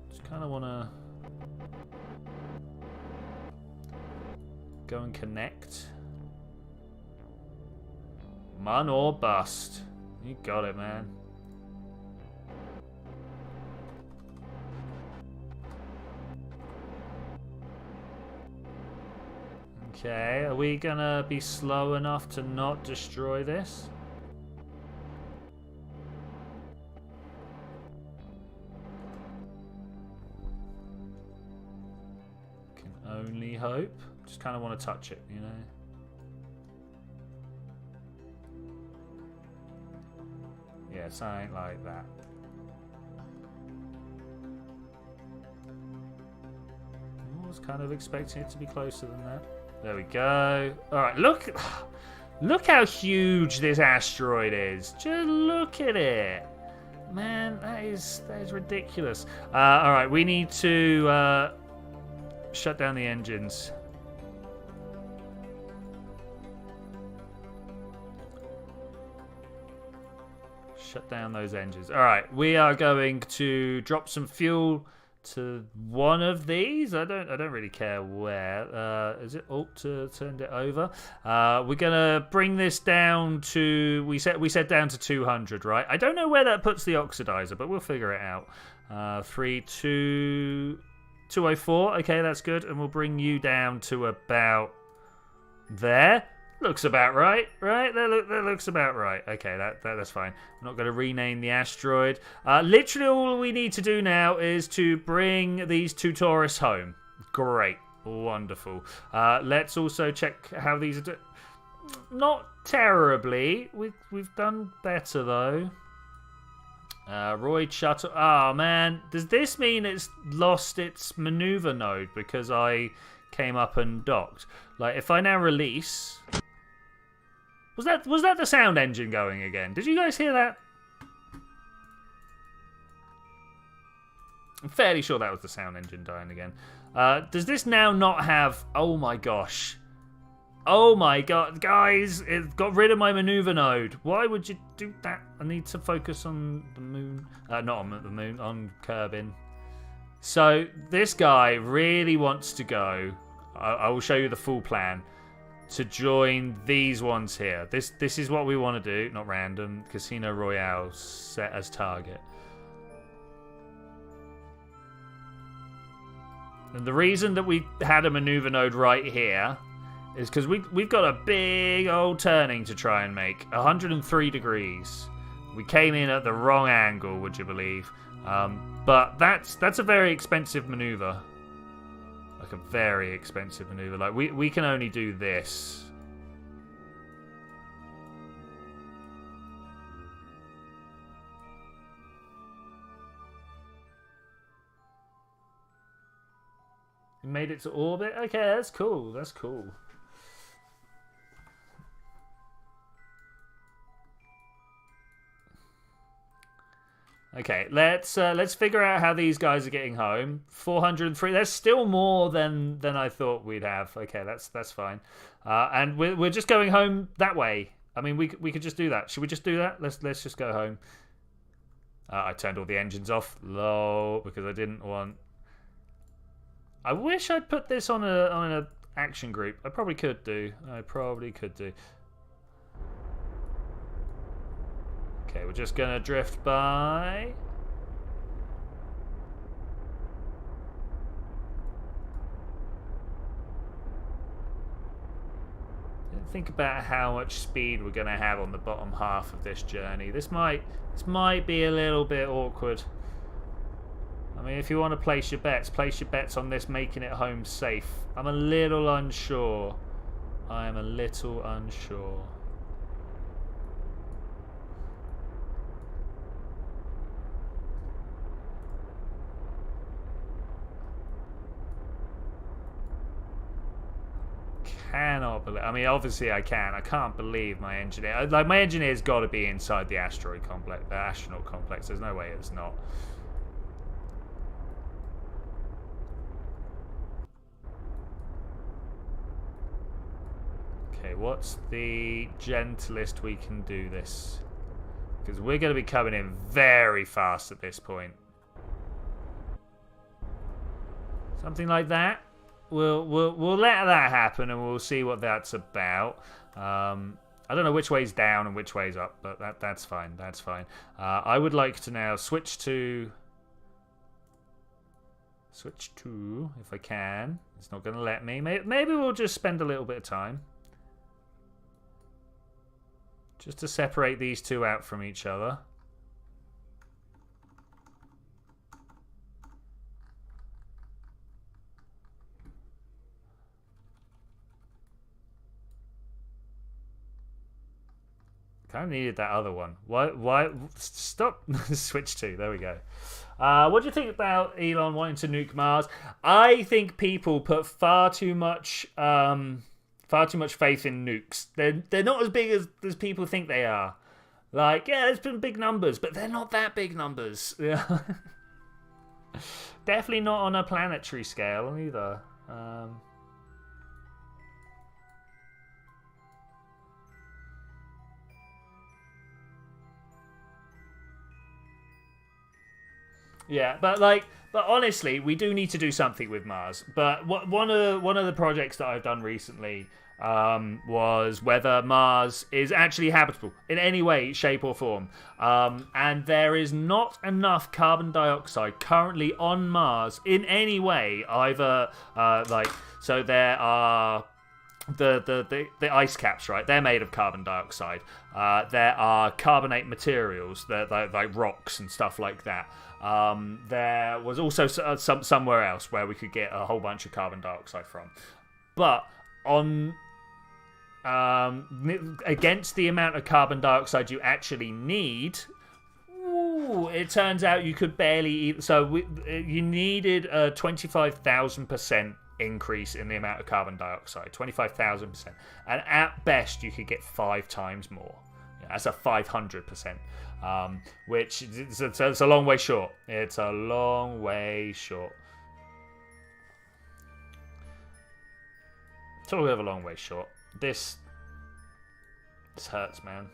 Just kind of want to go and connect. Mun or bust. You got it, man. Okay, are we gonna be slow enough to not destroy this? Can only hope. Just kind of want to touch it, you know? Yeah, something like that. I was kind of expecting it to be closer than that. There we go. All right, look how huge this asteroid is. Just look at it, man. That is ridiculous. All right, we need to shut down the engines. Shut down those engines. All right, we are going to drop some fuel to one of these. I don't really care where. Is it alt to turn it over? We're gonna bring this down to we said down to 200, right? I don't know where that puts the oxidizer, but we'll figure it out. 204. Okay, that's good, and we'll bring you down to about there. Looks about right, right? That looks about right. Okay, that's fine. I'm not going to rename the asteroid. Literally all we need to do now is to bring these two tourists home. Great. Wonderful. Let's also check how these are doing. Not terribly. We've done better, though. Royd shuttle. Oh, man. Does this mean it's lost its maneuver node because I came up and docked? Like, if I now release... Was that the sound engine going again? Did you guys hear that? I'm fairly sure that was the sound engine dying again. Does this now not have... Oh my gosh. Oh my god. Guys, it got rid of my maneuver node. Why would you do that? I need to focus on the moon. Not on the moon, on Kerbin. So this guy really wants to go. I will show you the full plan. To join these ones here. This is what we want to do. Not random. Casino Royale set as target. And the reason that we had a maneuver node right here is because we've got a big old turning to try and make. 103 degrees. We came in at the wrong angle, would you believe? But that's a very expensive maneuver. Like a very expensive maneuver. Like we can only do this. You made it to orbit? Okay, that's cool. That's cool. Okay, let's figure out how these guys are getting home. 403. That's still more than I thought we'd have. Okay, that's fine. And we're just going home that way. I mean, we could just do that. Should we just do that? Let's just go home. I turned all the engines off, low, because I didn't want. I wish I'd put this on an action group. I probably could do. Okay, we're just gonna drift by. Think about how much speed we're gonna have on the bottom half of this journey. This might be a little bit awkward. I mean, if you want to place your bets on this making it home safe. I'm a little unsure. I am a little unsure. cannot believe. I mean, obviously I can. I can't believe my engineer. Like, my engineer's got to be inside the asteroid complex, the astronaut complex. There's no way it's not. Okay, what's the gentlest we can do this? Because we're going to be coming in very fast at this point. Something like that. We'll let that happen, and we'll see what that's about. I don't know which way's down and which way's up, but that's fine. That's fine. I would like to now switch to, if I can. It's not going to let me. Maybe we'll just spend a little bit of time just to separate these two out from each other. Kind of needed that other one. Why? Stop. Switch to. There we go. What do you think about Elon wanting to nuke Mars? I think people put far too much faith in nukes. They're not as big as people think they are. Like, yeah, there's been big numbers, but they're not that big numbers. Yeah. Definitely not on a planetary scale either. Yeah, but honestly, we do need to do something with Mars. But one of the projects that I've done recently was whether Mars is actually habitable in any way, shape, or form. And there is not enough carbon dioxide currently on Mars in any way. Either so there are the ice caps, right? They're made of carbon dioxide. There are carbonate materials, that like rocks and stuff like that. There was also somewhere else where we could get a whole bunch of carbon dioxide from, but on against the amount of carbon dioxide you actually need, it turns out you could barely eat. So you needed a 25,000% increase in the amount of carbon dioxide, 25,000%, and at best you could get 5 times more. That's a 500%, which it's a long way short. It's a long way short. Talking of a long way short, this hurts, man.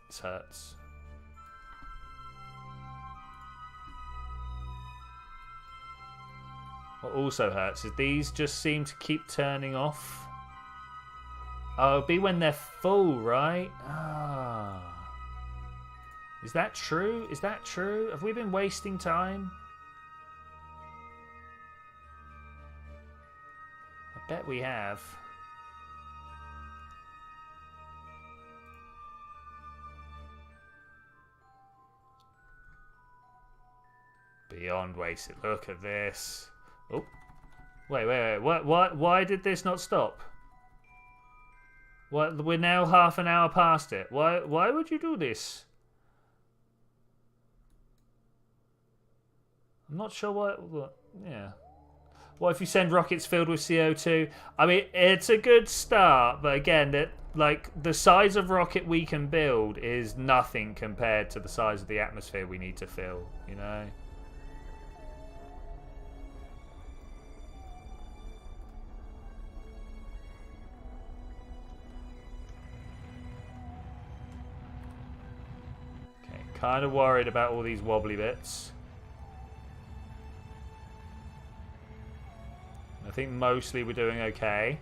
This hurts. What also hurts is these just seem to keep turning off. Oh, it'll be when they're full, right? Ah. Is that true? Is that true? Have we been wasting time? I bet we have. Beyond wasted. Look at this. Oh. Wait. What? Why did this not stop? What? We're now half an hour past it. Why would you do this? I'm not sure what. Yeah. What if you send rockets filled with CO2? I mean, it's a good start, but again, the size of rocket we can build is nothing compared to the size of the atmosphere we need to fill, you know? Kind of worried about all these wobbly bits. I think mostly we're doing okay.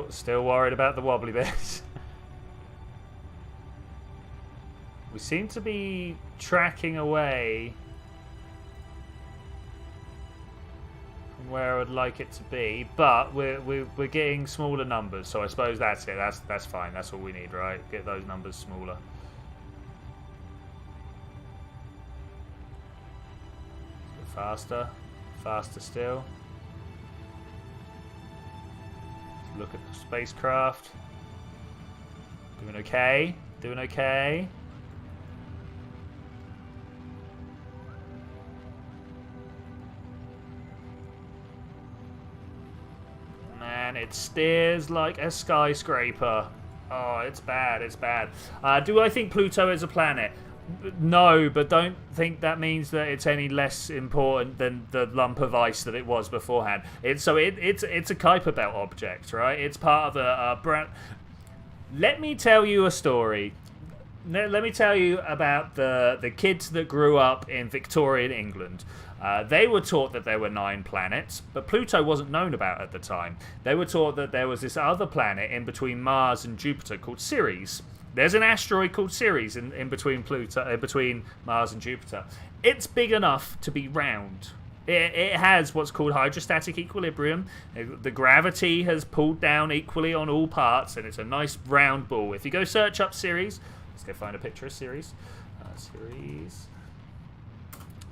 Still worried about the wobbly bits. We seem to be tracking away from where I would like it to be, but we're getting smaller numbers, so I suppose that's it. That's fine. That's all we need, right? Get those numbers smaller. Faster still. Look at the spacecraft. Doing okay. Doing okay. Man, it steers like a skyscraper. Oh, it's bad, it's bad. Do I think Pluto is a planet? No, but don't think that means that it's any less important than the lump of ice that it was beforehand. It's a Kuiper Belt object, right? It's part of a brand. Let me tell you a story. Let me tell you about the kids that grew up in Victorian England. They were taught that there were 9 planets, but Pluto wasn't known about at the time. They were taught that there was this other planet in between Mars and Jupiter called Ceres. There's an asteroid called Ceres in between between Mars and Jupiter. It's big enough to be round. It has what's called hydrostatic equilibrium. The gravity has pulled down equally on all parts, and it's a nice round ball. If you go search up Ceres, let's go find a picture of Ceres. Ceres.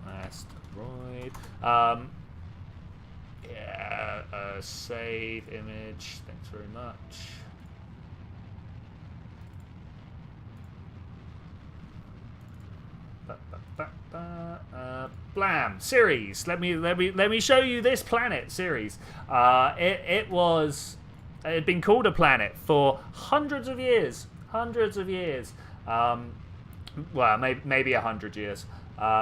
Asteroid. Save image. Thanks very much. Blam, Ceres. Let me show you this planet, Ceres. It had been called a planet for hundreds of years. Well, maybe 100 years.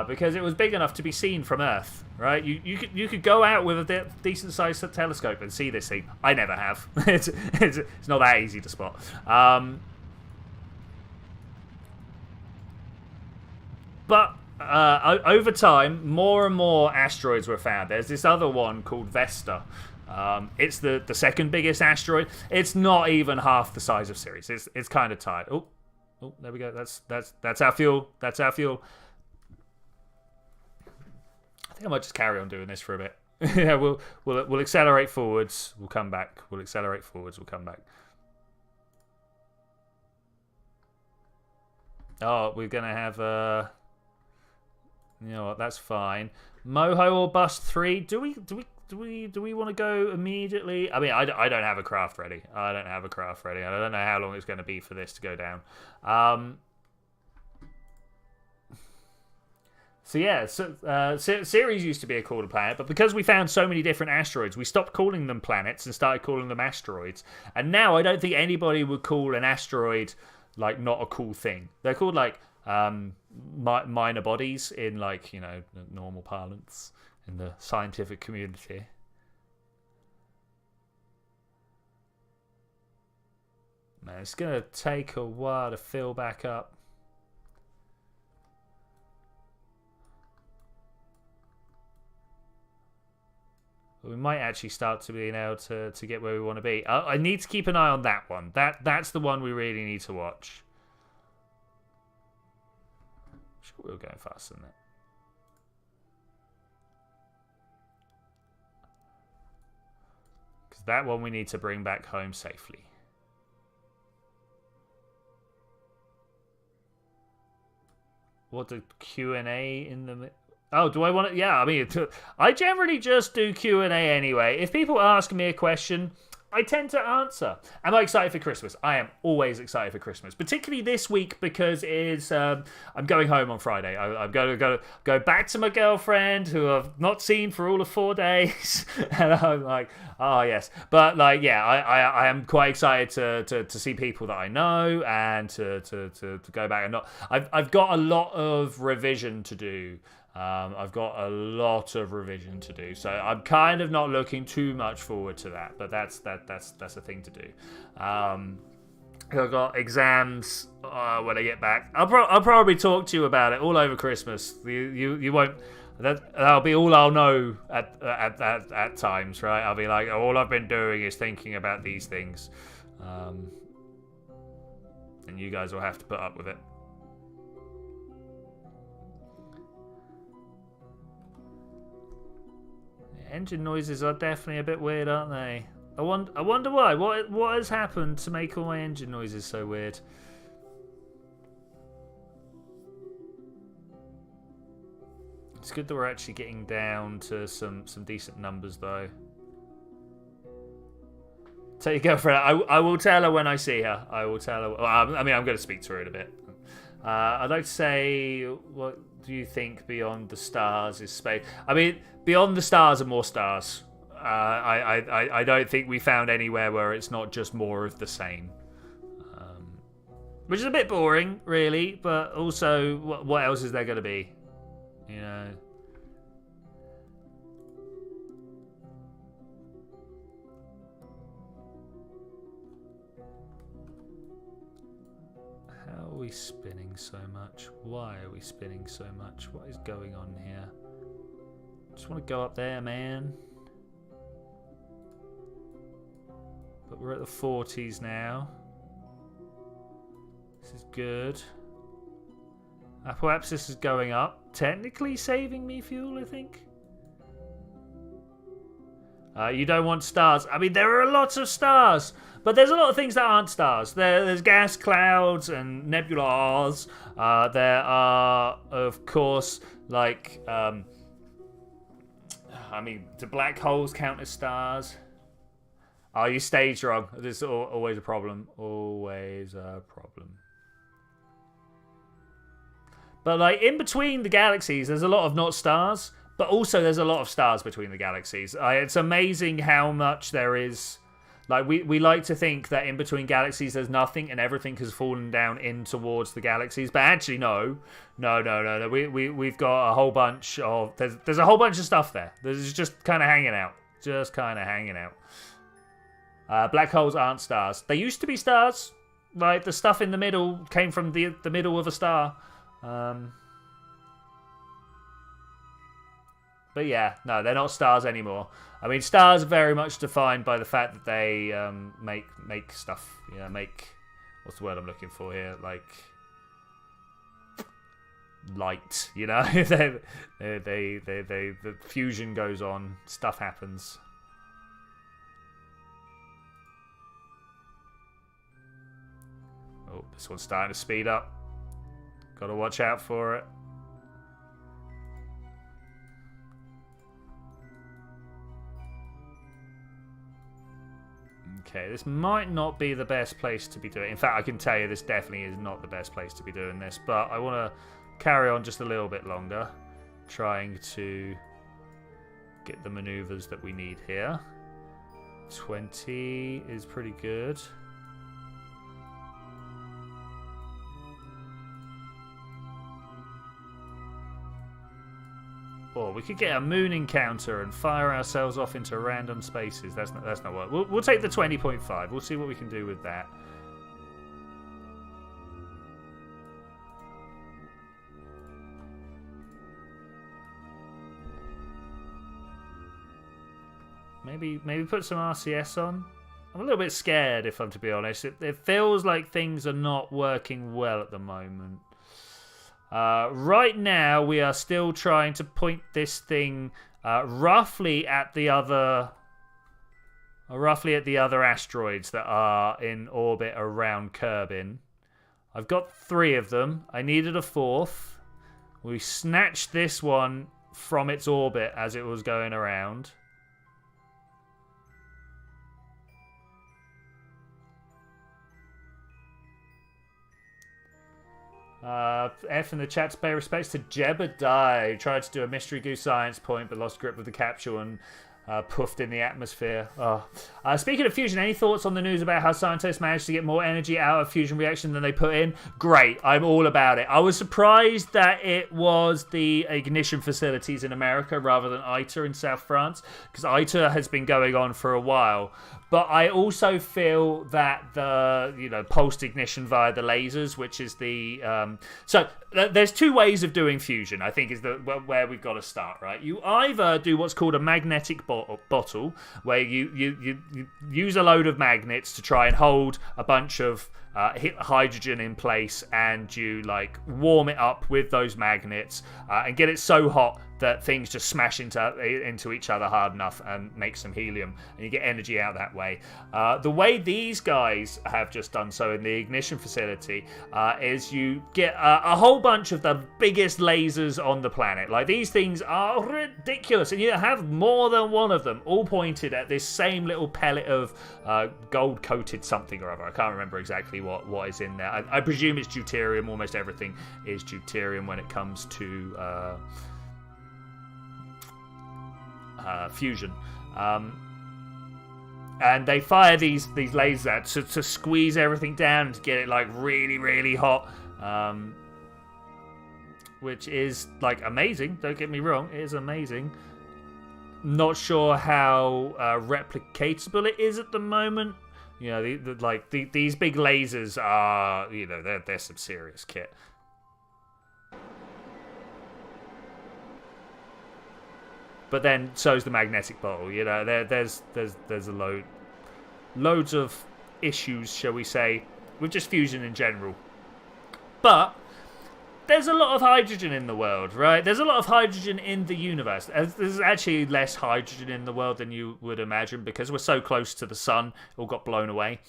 Because it was big enough to be seen from Earth, right? You could go out with a decent sized telescope and see this thing. I never have. It's not that easy to spot. But over time, more and more asteroids were found. There's this other one called Vesta. It's the second biggest asteroid. It's not even half the size of Ceres. It's kind of tight. Oh, there we go. That's our fuel. That's our fuel. I think I might just carry on doing this for a bit. Yeah, we'll accelerate forwards. We'll come back. We'll accelerate forwards. We'll come back. Oh, we're gonna have you know what? That's fine. Moho or bust 3. Do we want to go immediately? I mean, I don't have a craft ready. I don't know how long it's going to be for this to go down. So yeah, Ceres used to be a called planet, but because we found so many different asteroids, we stopped calling them planets and started calling them asteroids. And now I don't think anybody would call an asteroid like not a cool thing. They're called like minor bodies in like, you know, normal parlance in the scientific community. Man, it's gonna take a while to fill back up. We might actually start to be able to get where we want to be. I need to keep an eye on that one. That's the one we really need to watch. Sure, we were going faster than that. Because that one we need to bring back home safely. What the Q&A in the... Oh, do I want to... Yeah, I mean, I generally just do Q&A anyway. If people ask me a question, I tend to answer. Am I excited for Christmas? I am always excited for Christmas, particularly this week because it is. I'm going home on Friday. I'm going to go back to my girlfriend who I've not seen for all of 4 days, and I'm like, oh yes. But like, yeah, I am quite excited to see people that I know and to go back and not. I've got a lot of revision to do. I've got a lot of revision to do, so I'm kind of not looking too much forward to that. But that's a thing to do. I've got exams when I get back. I'll probably talk to you about it all over Christmas. You won't. That'll be all I'll know at times, right? I'll be like, all I've been doing is thinking about these things, and you guys will have to put up with it. Engine noises are definitely a bit weird, aren't they? I wonder why. What has happened to make all my engine noises so weird? It's good that we're actually getting down to some decent numbers, though. Tell your girlfriend. I will tell her when I see her. I will tell her. Well, I mean, I'm going to speak to her in a bit. I'd like to say, what do you think beyond the stars is space? I mean, beyond the stars are more stars. I don't think we found anywhere where it's not just more of the same. Which is a bit boring, really, but also, what else is there going to be? You know? How are we spinning so much? Why are we spinning so much? What is going on here? Just want to go up there, man. But we're at the 40s now. This is good. Apoapsis is going up. Technically saving me fuel, I think. You don't want stars. I mean, there are lots of stars. But there's a lot of things that aren't stars. There's gas clouds and nebulas. There are, of course, like... I mean, do black holes count as stars? Oh, you staged wrong. This is always a problem. Always a problem. But, like, in between the galaxies, there's a lot of not stars, but also there's a lot of stars between the galaxies. It's amazing how much there is. Like, we like to think that in between galaxies there's nothing and everything has fallen down in towards the galaxies, but actually, no. We've got a whole bunch of... There's a whole bunch of stuff there. There's just kind of hanging out. Just kind of hanging out. Black holes aren't stars. They used to be stars. Like, the stuff in the middle came from the middle of a star. But yeah, no, they're not stars anymore. I mean, stars are very much defined by the fact that they make stuff. You know, make... What's the word I'm looking for here? Like... light, you know? The fusion goes on. Stuff happens. Oh, this one's starting to speed up. Gotta watch out for it. Okay, this might not be the best place to be doing. In fact, I can tell you this definitely is not the best place to be doing this. But I want to carry on just a little bit longer, trying to get the maneuvers that we need here. 20 is pretty good. Or we could get a moon encounter and fire ourselves off into random spaces. That's not work. We'll take the 20.5. We'll see what we can do with that. Maybe put some RCS on. I'm a little bit scared, if I'm to be honest. It feels like things are not working well at the moment. Right now, we are still trying to point this thing roughly at the other asteroids that are in orbit around Kerbin. I've got 3 of them. I needed a 4th. We snatched this one from its orbit as it was going around. F in the chat to pay respects to Jebediah, who tried to do a mystery goo science point but lost grip with the capsule and puffed in the atmosphere. Speaking of fusion, any thoughts on the news about how scientists managed to get more energy out of fusion reaction than they put in? Great, I'm all about it. I was surprised that it was the ignition facilities in America rather than ITER in South France, because ITER has been going on for a while. But I also feel that the pulsed ignition via the lasers, which is the there's 2 ways of doing fusion. I think is where we've got to start. Right, you either do what's called a magnetic bottle, where you use a load of magnets to try and hold a bunch of hydrogen in place, and you warm it up with those magnets and get it so hot that things just smash into each other hard enough and make some helium, and you get energy out that way. The way these guys have just done so in the ignition facility is you get a whole bunch of the biggest lasers on the planet. Like, these things are ridiculous, and you have more than one of them, all pointed at this same little pellet of gold-coated something or other. I can't remember exactly what is in there. I presume it's deuterium. Almost everything is deuterium when it comes to fusion. And they fire these lasers out to squeeze everything down and to get it like really, really hot. Which is like amazing, don't get me wrong, it is amazing. Not sure how replicatable it is at the moment. You know, these big lasers are, you know, they're some serious kit. But then so's the magnetic bottle. You know, there's a loads of issues, shall we say, with just fusion in general. But there's a lot of hydrogen in the world, right? There's a lot of hydrogen in the universe. There's actually less hydrogen in the world than you would imagine because we're so close to the sun. It all got blown away.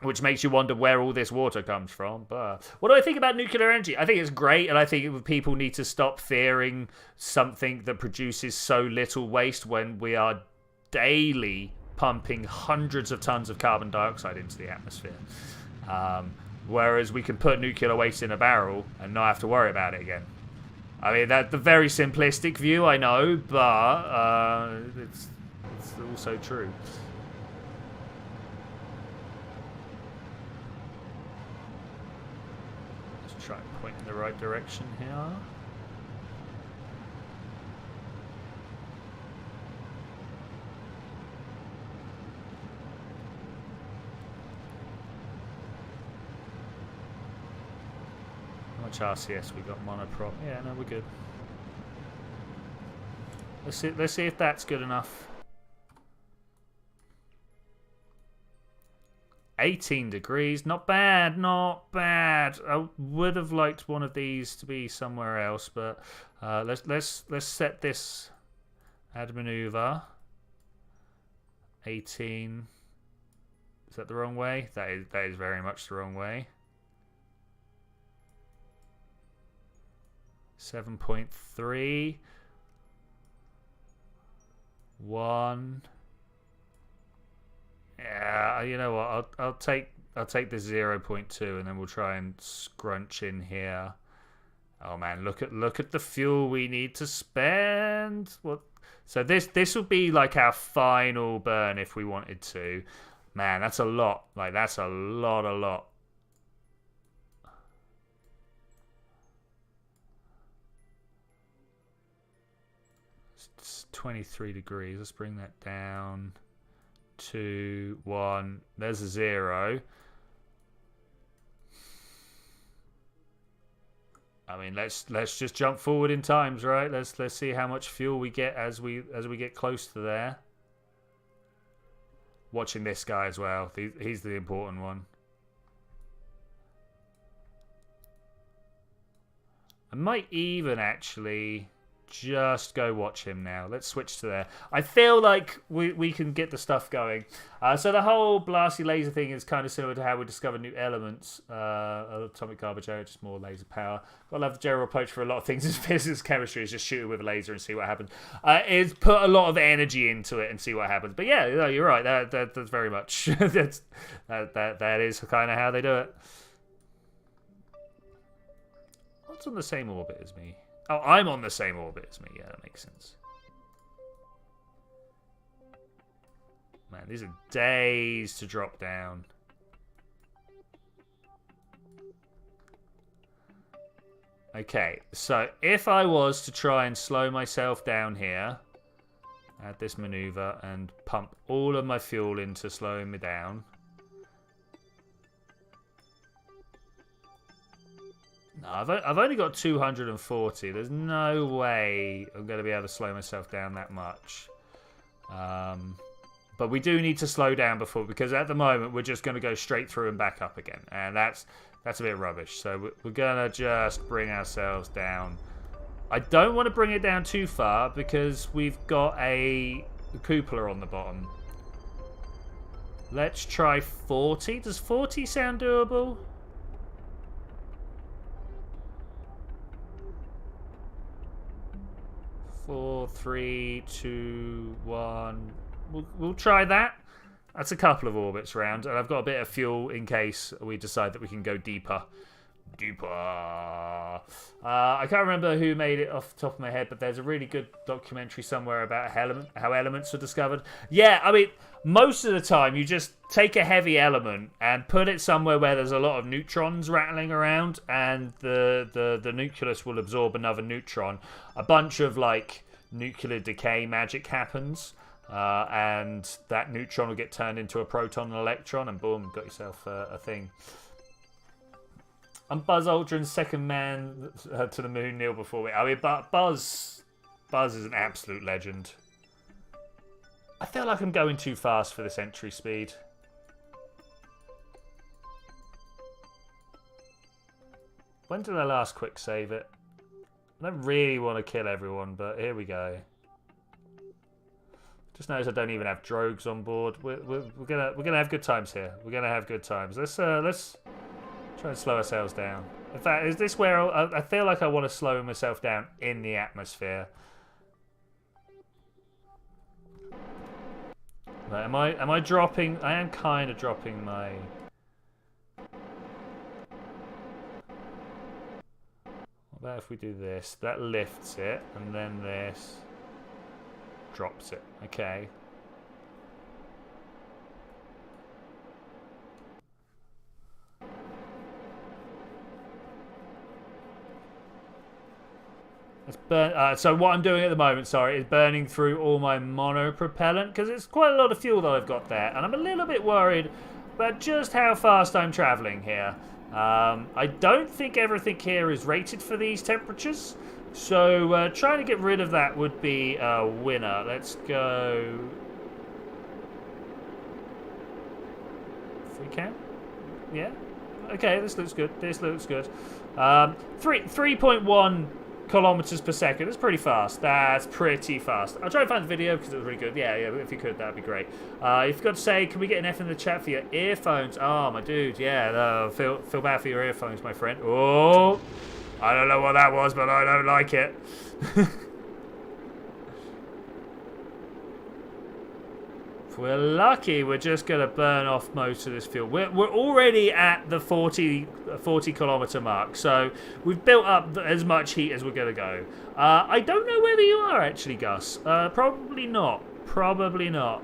Which makes you wonder where all this water comes from. But what do I think about nuclear energy? I think it's great, and I think people need to stop fearing something that produces so little waste when we are daily pumping hundreds of tons of carbon dioxide into the atmosphere. Whereas we can put nuclear waste in a barrel and not have to worry about it again. I mean, that's the very simplistic view, I know, but it's also true. Let's try and point in the right direction here. RCS we got monoprop. Yeah, no, we're good. Let's see if that's good enough. 18 degrees, not bad, not bad. I would have liked one of these to be somewhere else, but let's set this add maneuver. 18. Is that the wrong way? That is very much the wrong way. 7.3. 1. Yeah, you know what? I'll take the 0.2, and then we'll try and scrunch in here. Oh man, look at the fuel we need to spend. What? So this will be like our final burn if we wanted to. Man, that's a lot. Like, that's a lot. It's 23 degrees. Let's bring that down. 2, 1. There's a 0. I mean, let's just jump forward in times, right? Let's see how much fuel we get as we get close to there. Watching this guy as well. He's the important one. I might even actually just go watch him now. Let's switch to there. I feel like we can get the stuff going. So the whole blasty laser thing is kind of similar to how we discovered new elements. Atomic garbage area, just more laser power. Got to love the general approach for a lot of things in physics, chemistry is just shoot it with a laser and see what happens. Is put a lot of energy into it and see what happens. But yeah, no, you're right. That's very much that is kind of how they do it. What's on the same orbit as me? Oh, I'm on the same orbit as me. Yeah, that makes sense. Man, these are days to drop down. Okay, so if I was to try and slow myself down here, add this maneuver and pump all of my fuel into slowing me down. No, I've only got 240. There's no way I'm going to be able to slow myself down that much. But we do need to slow down before, because at the moment we're just going to go straight through and back up again, and that's a bit rubbish. So we're going to just bring ourselves down I don't want to bring it down too far because we've got a cupola on the bottom. Let's try 40. Does 40 sound doable? Four, 3, 2, 1. We'll try that. That's a couple of orbits round, and I've got a bit of fuel in case we decide that we can go deeper. I can't remember who made it off the top of my head, but there's a really good documentary somewhere about how elements were discovered. Yeah, I mean, most of the time you just take a heavy element and put it somewhere where there's a lot of neutrons rattling around, and the nucleus will absorb another neutron. A bunch of like nuclear decay magic happens, and that neutron will get turned into a proton and electron, and boom, got yourself a thing. I'm Buzz Aldrin's second man to the moon, Neil, before we... I mean, but Buzz is an absolute legend. I feel like I'm going too fast for this entry speed. When did I last quick save it? I don't really want to kill everyone, but here we go. Just notice I don't even have drogues on board. We're gonna have good times here. We're gonna have good times. Let's try and slow ourselves down. In fact, is this where I feel like I want to slow myself down in the atmosphere? Right, am I dropping? I am kind of dropping my... What about if we do this? That lifts it, and then this drops it. Okay. So what I'm doing at the moment, sorry, is burning through all my monopropellant, because it's quite a lot of fuel that I've got there, and I'm a little bit worried about just how fast I'm travelling here. I don't think everything here is rated for these temperatures, so trying to get rid of that would be a winner. Let's go... If we can? Yeah? Okay, this looks good. This looks good. 3.1 kilometers per second. That's pretty fast. That's pretty fast. I'll try and find the video because it was really good. Yeah, if you could, that'd be great. You forgot to say, can we get an F in the chat for your earphones? Oh, my dude, yeah. Feel bad for your earphones, my friend. Oh, I don't know what that was, but I don't like it. If we're lucky, we're just going to burn off most of this fuel. We're already at the 40 kilometer mark, so we've built up as much heat as we're going to go. I don't know whether you are actually, Gus. Probably not. Probably not.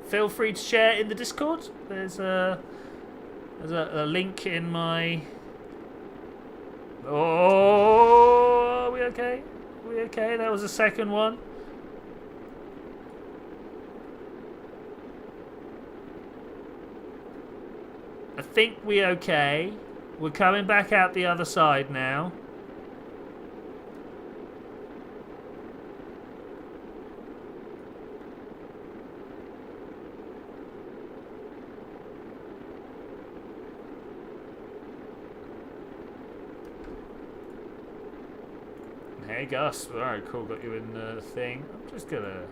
Feel free to share in the Discord. There's a link in my... Oh, are we okay? Are we okay? That was the second one. I think we're okay. We're coming back out the other side now. Hey Gus, alright, cool, got you in the thing. I'm just gonna...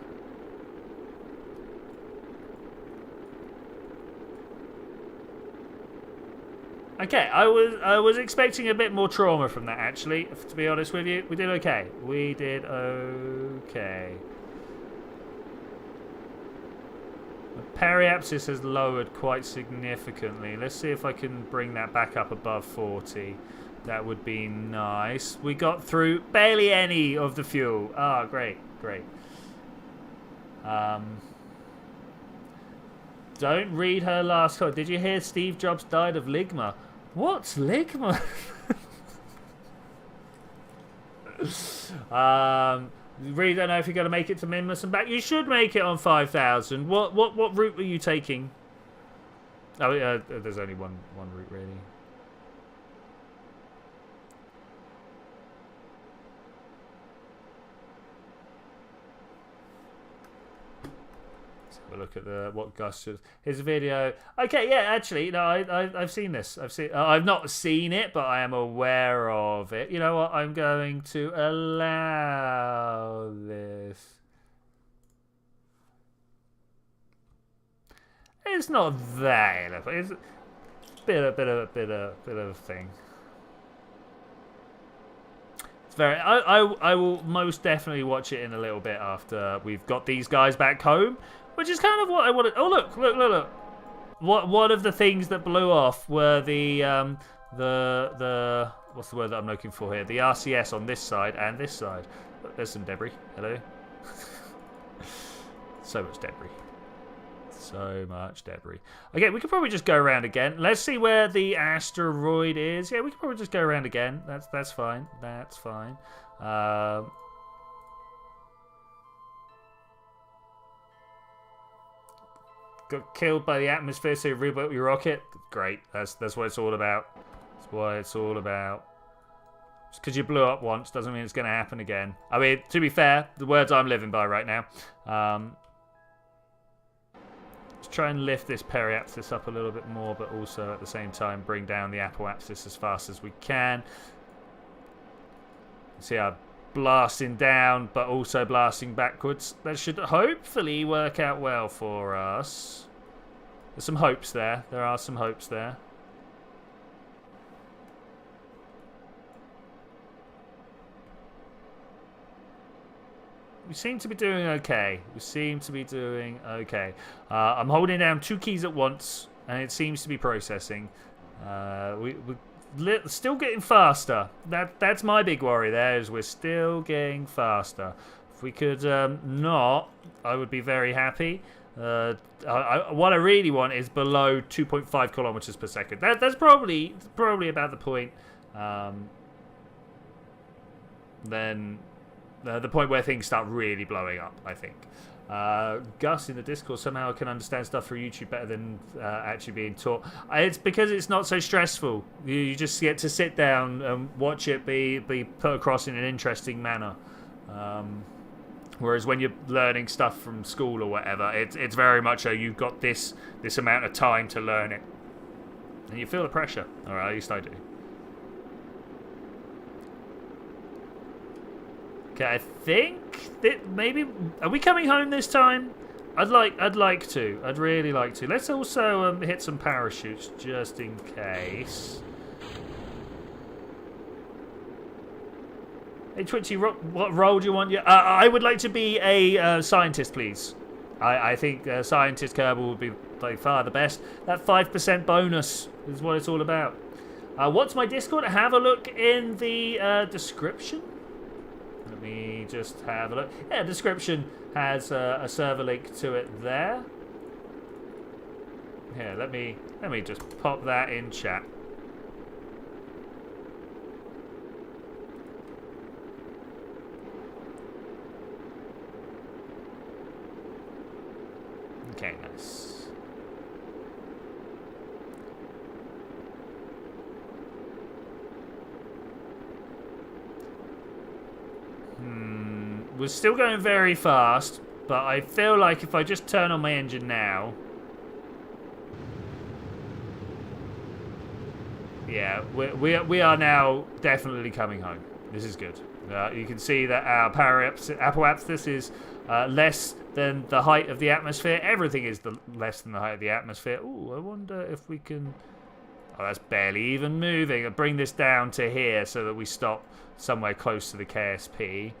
Okay, I was expecting a bit more trauma from that, actually, to be honest with you. We did okay. We did okay. The periapsis has lowered quite significantly. Let's see if I can bring that back up above 40. That would be nice. We got through barely any of the fuel. Ah, great, great. Don't read her last quote. Did you hear Steve Jobs died of ligma? What's ligma? Really don't know if you're going to make it to Minmus and back. You should make it on 5,000. What route were you taking? Oh, there's only one route really. We'll look at what Gus should. His video. Okay, yeah, actually, no, I've seen this. I've not seen it, but I am aware of it. You know what? I'm going to allow this. It's not that. It's a bit of thing. It's very. I will most definitely watch it in a little bit after we've got these guys back home. Which is kind of what I wanted. Oh, look. One of the things that blew off were the what's the word that I'm looking for here? The RCS on this side and this side. Look, there's some debris. Hello. So much debris. So much debris. Okay, we could probably just go around again. Let's see where the asteroid is. Yeah, we could probably just go around again. That's fine. That's fine. Got killed by the atmosphere, so you rebuilt your rocket. Great. That's what it's all about. That's what it's all about. Just because you blew up once doesn't mean it's going to happen again. I mean, to be fair, the words I'm living by right now. Let's try and lift this periapsis up a little bit more, but also at the same time bring down the apoapsis as fast as we can. See how blasting down, but also blasting backwards. That should hopefully work out well for us. There's some hopes there. There are some hopes there. We seem to be doing okay. We seem to be doing okay. I'm holding down 2 keys at once, and it seems to be processing. We're still getting faster. That's my big worry there, is we're still getting faster. If we could not, I would be very happy. What I really want is below 2.5 kilometers per second. That's probably about the point. Then the point where things start really blowing up, I think. Gus in the Discord somehow can understand stuff through YouTube better than actually being taught. It's because it's not so stressful. You just get to sit down and watch it be put across in an interesting manner. Whereas when you're learning stuff from school or whatever, it's very much you've got this amount of time to learn it, and you feel the pressure. Or at least I do. Okay, I think that maybe... Are we coming home this time? I'd like to. I'd really like to. Let's also hit some parachutes, just in case. Hey, Twitchi, what role do you want? I would like to be a scientist, please. I think scientist Kerbal would be by far the best. That 5% bonus is what it's all about. What's my Discord? Have a look in the description. Let me just have a look. Yeah, description has a server link to it there. Here, let me just pop that in chat. Okay, nice. We're still going very fast, but I feel like if I just turn on my engine now... Yeah, we are now definitely coming home. This is good. You can see that our apoapsis is less than the height of the atmosphere. Everything is less than the height of the atmosphere. Ooh, I wonder if we can... Oh, that's barely even moving. I'll bring this down to here so that we stop somewhere close to the KSP.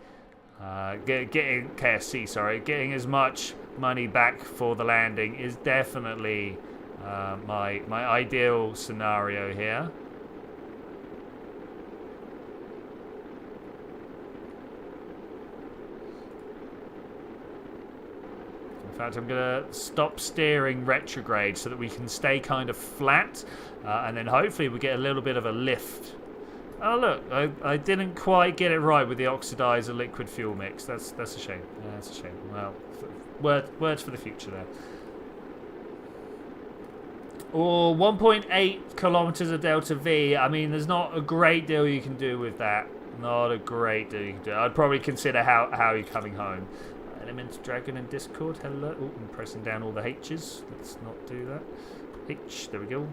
Getting KSC, sorry. Getting as much money back for the landing is definitely my ideal scenario here. In fact, I'm going to stop steering retrograde so that we can stay kind of flat, and then hopefully we get a little bit of a lift. Oh look, I didn't quite get it right with the oxidizer liquid fuel mix. That's a shame. Yeah, that's a shame. Well, words for the future there. Or 1.8 kilometers of delta V. I mean, there's not a great deal you can do with that. Not a great deal you can do. I'd probably consider how you're coming home. Elemental Dragon in Discord. Hello. Oh, I'm pressing down all the H's. Let's not do that. H. There we go.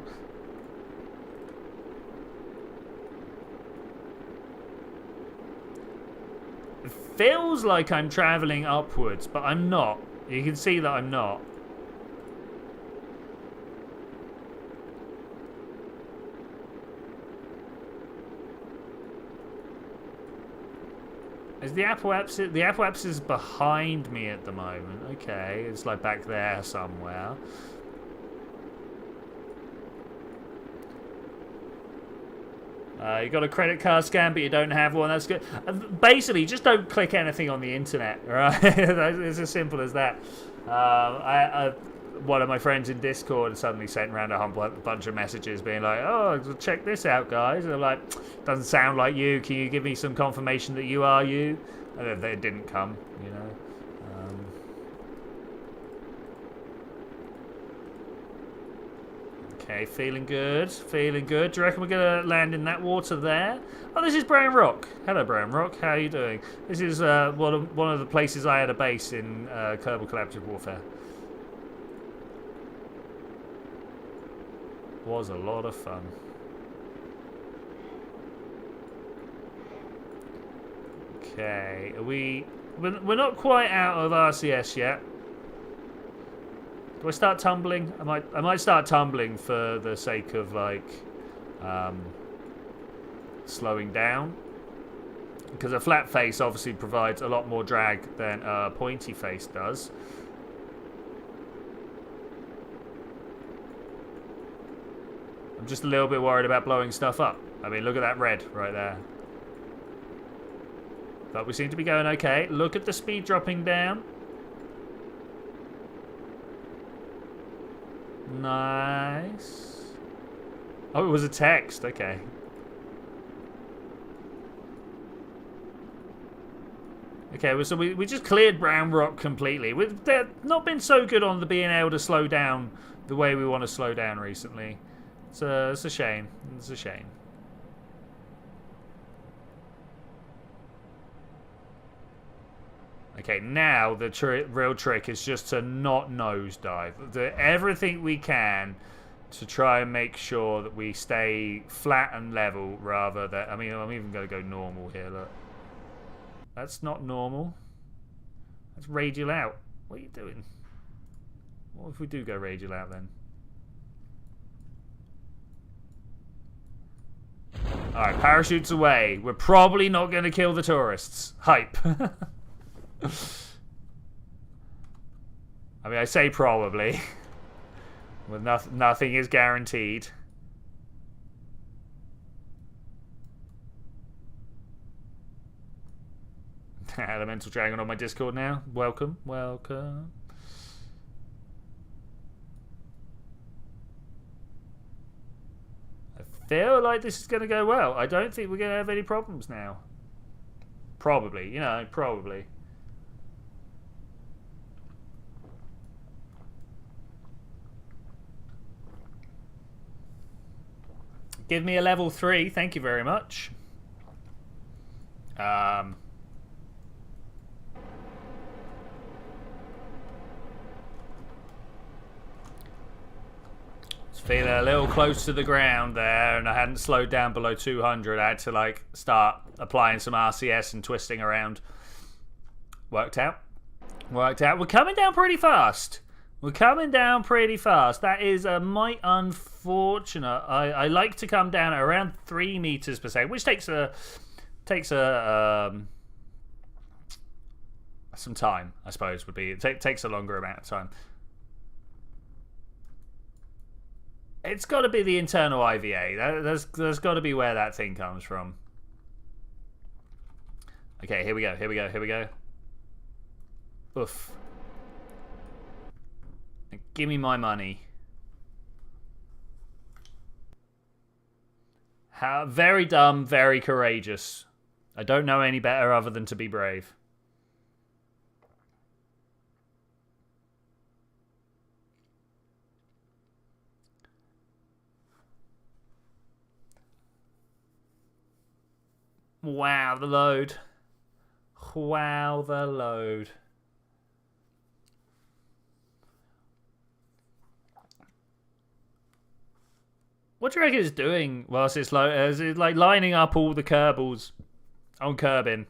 It feels like I'm traveling upwards, but I'm not. You can see that I'm not. Is the apoapsis? The apoapsis is behind me at the moment. Okay, it's like back there somewhere. You got a credit card scan, but you don't have one. That's good. Basically, just don't click anything on the internet, right? It's as simple as that. One of my friends in Discord suddenly sent around a bunch of messages being like, "Oh, check this out, guys." And I'm like, "Doesn't sound like you. Can you give me some confirmation that you are you?" And they didn't come, you know. Okay, feeling good, feeling good. Do you reckon we're going to land in that water there? Oh, this is Brown Rock. Hello, Brown Rock. How are you doing? This is one of the places I had a base in Kerbal Collaborative Warfare. Was a lot of fun. Okay, we're not quite out of RCS yet. Do I start tumbling? I might start tumbling for the sake of like slowing down, because a flat face obviously provides a lot more drag than a pointy face does. I'm just a little bit worried about blowing stuff up. I mean, look at that red right there. But we seem to be going okay. Look at the speed dropping down. Nice. Oh, it was a text. Okay. Okay, well, so we just cleared Brown Rock completely. They've not been so good on the being able to slow down the way we want to slow down recently. It's a shame. It's a shame. Okay, now the real trick is just to not nosedive. Do everything we can to try and make sure that we stay flat and level rather than... I mean, I'm even going to go normal here, look. That's not normal. That's radial out. What are you doing? What if we do go radial out then? Alright, parachutes away. We're probably not going to kill the tourists. Hype. I mean, I say probably. Well, nothing is guaranteed. Elemental Dragon on my Discord now. Welcome, welcome. I feel like this is going to go well. I don't think we're going to have any problems now. Probably, you know, probably. Give me a level 3, thank you very much. Feeling a little close to the ground there, and I hadn't slowed down below 200. I had to like start applying some RCS and twisting around. Worked out. Worked out. We're coming down pretty fast. We're coming down pretty fast. That is a mite unfortunate. I like to come down at around 3 meters per second, which takes some time, I suppose would be. It takes a longer amount of time. It's got to be the internal IVA. There's got to be where that thing comes from. Okay, here we go. Here we go. Here we go. Oof. Give me my money. How very dumb, very courageous. I don't know any better other than to be brave. Wow, the load. Wow, the load. What do you reckon it's doing whilst it's like lining up all the Kerbals on Kerbin?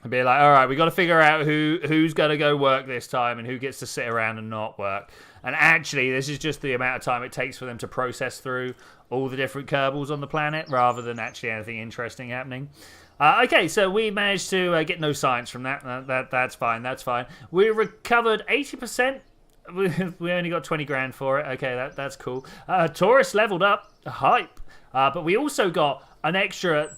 And be like, all right, we got to figure out who's going to go work this time and who gets to sit around and not work. And actually, this is just the amount of time it takes for them to process through all the different Kerbals on the planet rather than actually anything interesting happening. Okay, so we managed to get no science from that. That's fine. That's fine. We recovered 80%. We only got 20 grand for it. Okay, that's cool. Taurus leveled up. Hype. But we also got an extra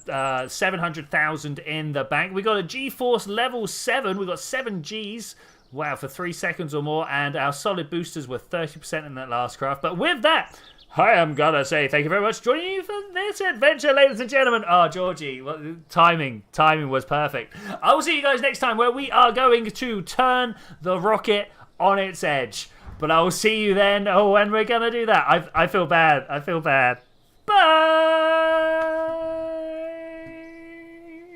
700,000 in the bank. We got a G-Force level 7. We got 7 Gs. Wow, for 3 seconds or more. And our solid boosters were 30% in that last craft. But with that, I am gonna say thank you very much for joining you for this adventure, ladies and gentlemen. Oh, Georgie, timing was perfect. I will see you guys next time where we are going to turn the rocket on its edge. But I will see you then. Oh, and we're gonna do that. I feel bad. Bye.